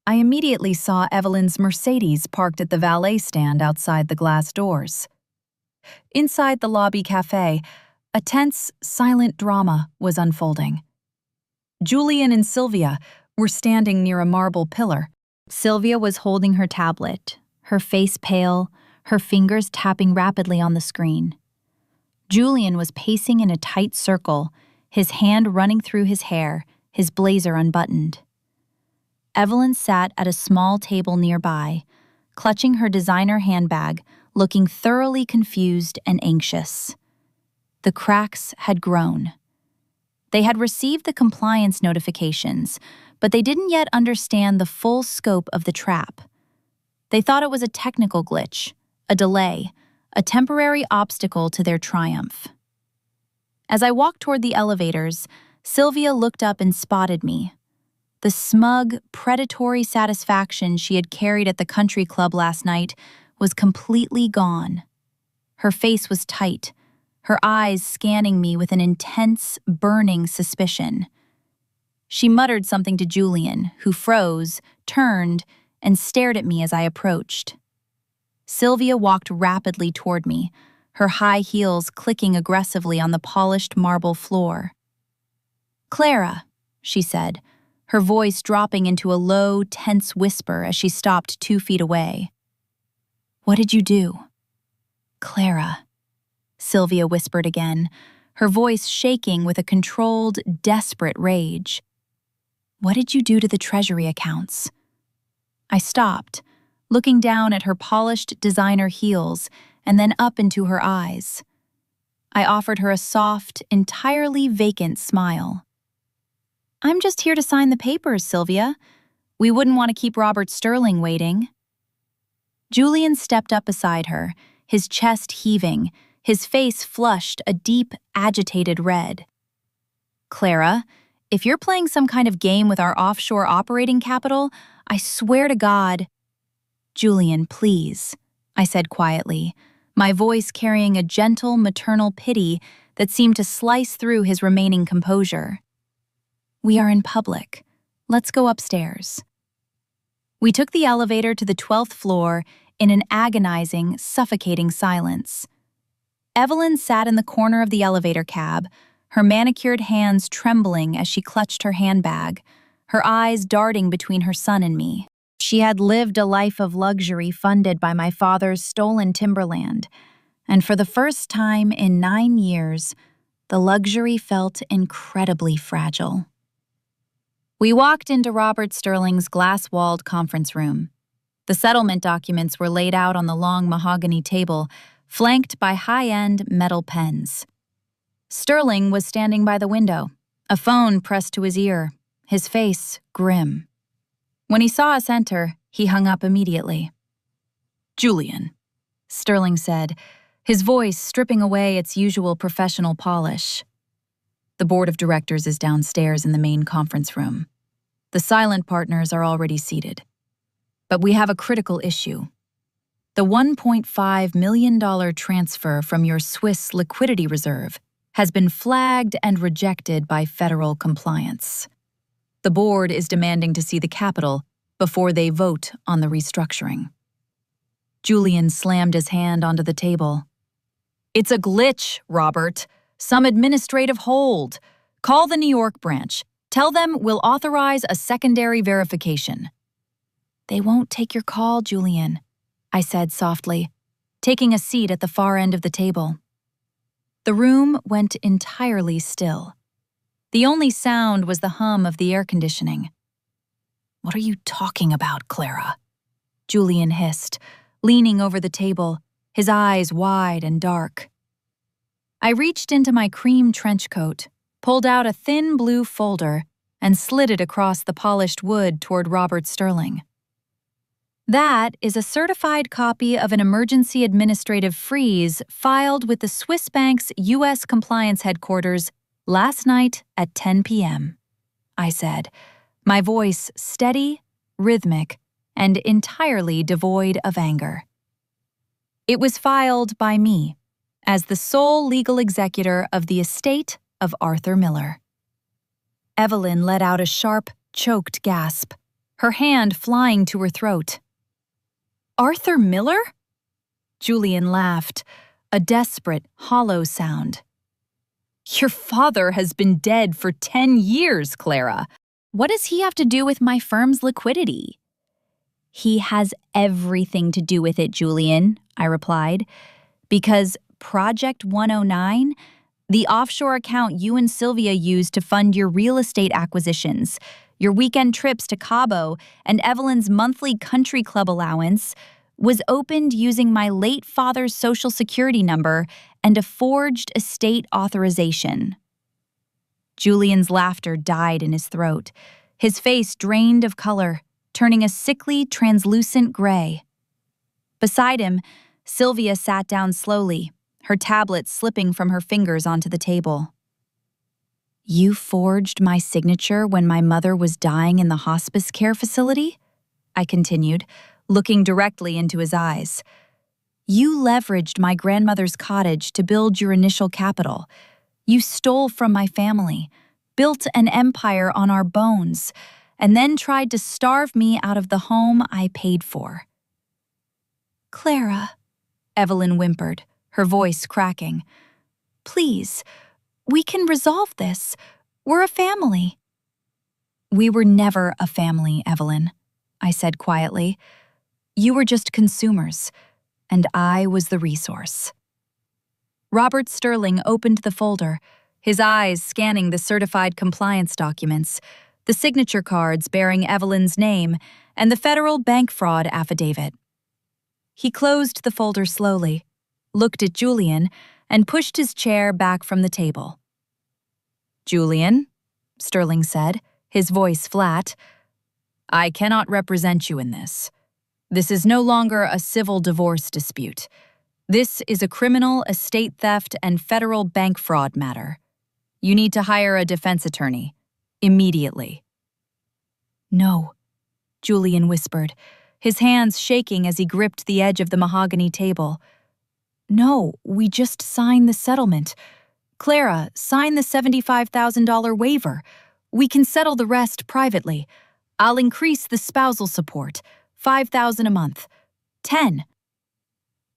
I immediately saw Evelyn's Mercedes parked at the valet stand outside the glass doors. Inside the lobby cafe, a tense, silent drama was unfolding. Julian and Sylvia were standing near a marble pillar. Sylvia was holding her tablet, her face pale, her fingers tapping rapidly on the screen. Julian was pacing in a tight circle, his hand running through his hair, his blazer unbuttoned. Evelyn sat at a small table nearby, clutching her designer handbag, looking thoroughly confused and anxious. The cracks had grown. They had received the compliance notifications, but they didn't yet understand the full scope of the trap. They thought it was a technical glitch, a delay, a temporary obstacle to their triumph. As I walked toward the elevators, Sylvia looked up and spotted me. The smug, predatory satisfaction she had carried at the country club last night was completely gone. Her face was tight, her eyes scanning me with an intense, burning suspicion. She muttered something to Julian, who froze, turned, and stared at me as I approached. Sylvia walked rapidly toward me, her high heels clicking aggressively on the polished marble floor. "Clara," she said, her voice dropping into a low, tense whisper as she stopped 2 feet away. "What did you do?" "Clara," Sylvia whispered again, her voice shaking with a controlled, desperate rage. "What did you do to the treasury accounts?" I stopped, looking down at her polished designer heels and then up into her eyes. I offered her a soft, entirely vacant smile. "I'm just here to sign the papers, Sylvia. We wouldn't want to keep Robert Sterling waiting." Julian stepped up beside her, his chest heaving, his face flushed a deep, agitated red. "Clara, if you're playing some kind of game with our offshore operating capital, I swear to God—" "Julian, please," I said quietly, my voice carrying a gentle maternal pity that seemed to slice through his remaining composure. "We are in public. Let's go upstairs." We took the elevator to the 12th floor in an agonizing, suffocating silence. Evelyn sat in the corner of the elevator cab, her manicured hands trembling as she clutched her handbag, her eyes darting between her son and me. She had lived a life of luxury funded by my father's stolen timberland, and for the first time in 9 years, the luxury felt incredibly fragile. We walked into Robert Sterling's glass-walled conference room. The settlement documents were laid out on the long mahogany table, flanked by high-end metal pens. Sterling was standing by the window, a phone pressed to his ear, his face grim. When he saw us enter, he hung up immediately. "Julian," Sterling said, his voice stripping away its usual professional polish. "The board of directors is downstairs in the main conference room. The silent partners are already seated. But we have a critical issue. The $1.5 million transfer from your Swiss liquidity reserve has been flagged and rejected by federal compliance. The board is demanding to see the capital before they vote on the restructuring. Julian slammed his hand onto the table. It's a glitch, Robert. Some administrative hold. Call the New York branch. Tell them we'll authorize a secondary verification. They won't take your call, Julian, I said softly, taking a seat at the far end of the table. The room went entirely still. The only sound was the hum of the air conditioning. What are you talking about, Clara? Julian hissed, leaning over the table, his eyes wide and dark. I reached into my cream trench coat, pulled out a thin blue folder, and slid it across the polished wood toward Robert Sterling. That is a certified copy of an emergency administrative freeze filed with the Swiss Bank's U.S. compliance headquarters last night at 10 p.m., I said, my voice steady, rhythmic, and entirely devoid of anger. It was filed by me, as the sole legal executor of the estate of Arthur Miller. Evelyn let out a sharp, choked gasp, her hand flying to her throat. Arthur Miller? Julian laughed, a desperate, hollow sound. Your father has been dead for 10 years, Clara. What does he have to do with my firm's liquidity? He has everything to do with it, Julian, I replied, because Project 109, the offshore account you and Sylvia used to fund your real estate acquisitions, your weekend trips to Cabo, and Evelyn's monthly country club allowance, was opened using my late father's social security number and a forged estate authorization. Julian's laughter died in his throat, his face drained of color, turning a sickly, translucent gray. Beside him, Sylvia sat down slowly, her tablet slipping from her fingers onto the table. You forged my signature when my mother was dying in the hospice care facility? I continued, looking directly into his eyes. You leveraged my grandmother's cottage to build your initial capital. You stole from my family, built an empire on our bones, and then tried to starve me out of the home I paid for. Clara, Evelyn whimpered, her voice cracking. Please, we can resolve this. We're a family. We were never a family, Evelyn, I said quietly. You were just consumers, and I was the resource. Robert Sterling opened the folder, his eyes scanning the certified compliance documents, the signature cards bearing Evelyn's name, and the federal bank fraud affidavit. He closed the folder slowly, looked at Julian, and pushed his chair back from the table. Julian, Sterling said, his voice flat, I cannot represent you in this. This is no longer a civil divorce dispute. This is a criminal estate theft and federal bank fraud matter. You need to hire a defense attorney, immediately. No, Julian whispered, his hands shaking as he gripped the edge of the mahogany table. No, we just signed the settlement. Clara, sign the $75,000 waiver. We can settle the rest privately. I'll increase the spousal support, $5,000 a month. 10.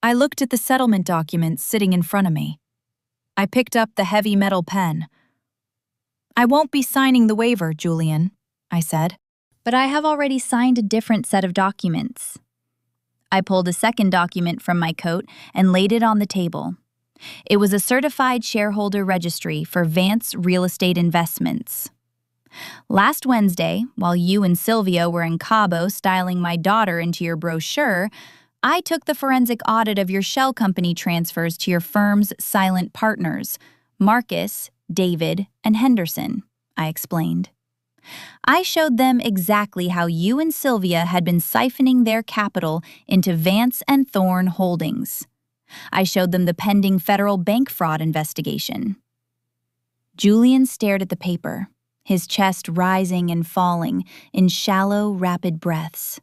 I looked at the settlement document sitting in front of me. I picked up the heavy metal pen. I won't be signing the waiver, Julian, I said. But I have already signed a different set of documents. I pulled a second document from my coat and laid it on the table. It was a certified shareholder registry for Vance Real Estate Investments. Last Wednesday, while you and Sylvia were in Cabo styling my daughter into your brochure, I took the forensic audit of your shell company transfers to your firm's silent partners, Marcus, David, and Henderson, I explained. I showed them exactly how you and Sylvia had been siphoning their capital into Vance and Thorne Holdings. I showed them the pending federal bank fraud investigation. Julian stared at the paper, his chest rising and falling in shallow, rapid breaths.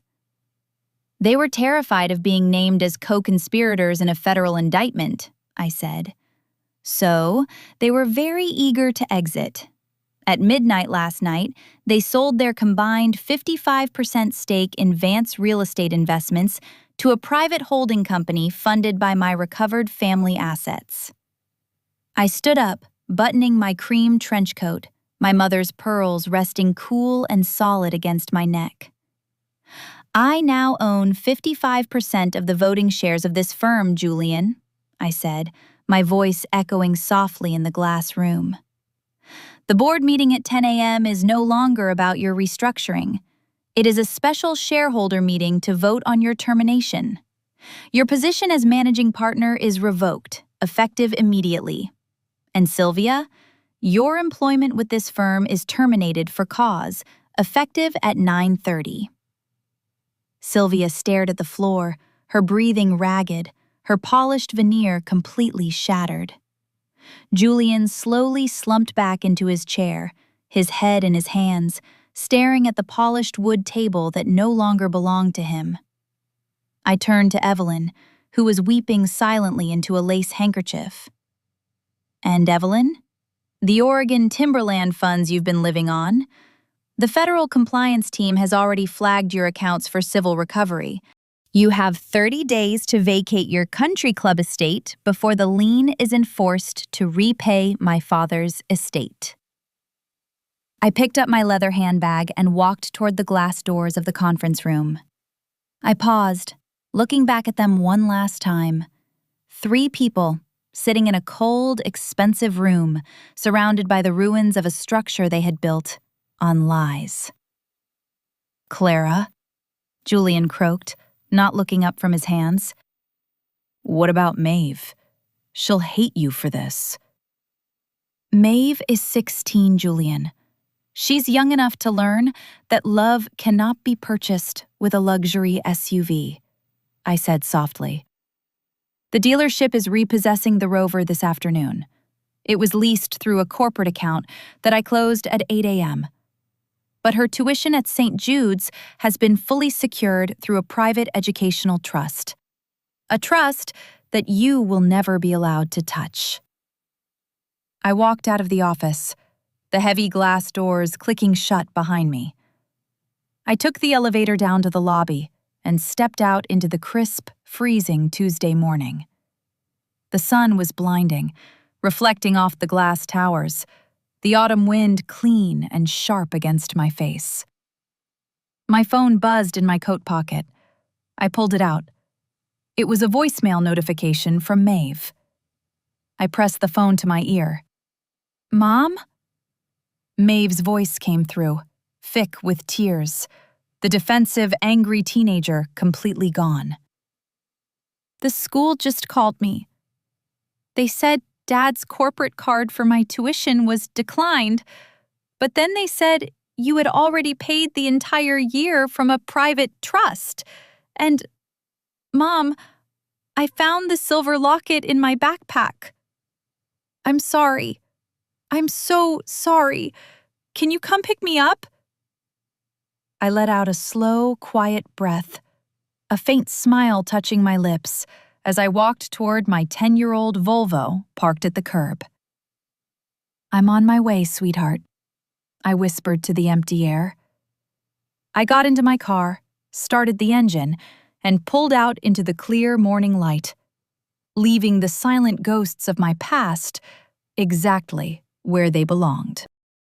They were terrified of being named as co-conspirators in a federal indictment, I said. So, they were very eager to exit. At midnight last night, they sold their combined 55% stake in Vance Real Estate Investments to a private holding company funded by my recovered family assets. I stood up, buttoning my cream trench coat, my mother's pearls resting cool and solid against my neck. I now own 55% of the voting shares of this firm, Julian, I said, my voice echoing softly in the glass room. The board meeting at 10 a.m. is no longer about your restructuring. It is a special shareholder meeting to vote on your termination. Your position as managing partner is revoked, effective immediately. And Sylvia, your employment with this firm is terminated for cause, effective at 9:30. Sylvia stared at the floor, her breathing ragged, her polished veneer completely shattered. Julian slowly slumped back into his chair, his head in his hands, staring at the polished wood table that no longer belonged to him. I turned to Evelyn, who was weeping silently into a lace handkerchief. And Evelyn? The Oregon timberland funds you've been living on. The federal compliance team has already flagged your accounts for civil recovery. You have 30 days to vacate your country club estate before the lien is enforced to repay my father's estate. I picked up my leather handbag and walked toward the glass doors of the conference room. I paused, looking back at them one last time. 3 people, sitting in a cold, expensive room, surrounded by the ruins of a structure they had built on lies. Clara, Julian croaked, not looking up from his hands. What about Maeve? She'll hate you for this. Maeve is 16, Julian. She's young enough to learn that love cannot be purchased with a luxury SUV, I said softly. The dealership is repossessing the Rover this afternoon. It was leased through a corporate account that I closed at 8 a.m. But her tuition at St. Jude's has been fully secured through a private educational trust. A trust that you will never be allowed to touch. I walked out of the office, the heavy glass doors clicking shut behind me. I took the elevator down to the lobby and stepped out into the crisp, freezing Tuesday morning. The sun was blinding, reflecting off the glass towers, the autumn wind clean and sharp against my face. My phone buzzed in my coat pocket. I pulled it out. It was a voicemail notification from Maeve. I pressed the phone to my ear. Mom? Maeve's voice came through, thick with tears, the defensive, angry teenager completely gone. The school just called me. They said Dad's corporate card for my tuition was declined, but then they said you had already paid the entire year from a private trust. And, Mom, I found the silver locket in my backpack. I'm sorry. I'm so sorry. Can you come pick me up? I let out a slow, quiet breath, a faint smile touching my lips as I walked toward my 10-year-old Volvo parked at the curb. I'm on my way, sweetheart, I whispered to the empty air. I got into my car, started the engine, and pulled out into the clear morning light, leaving the silent ghosts of my past exactly where they belonged.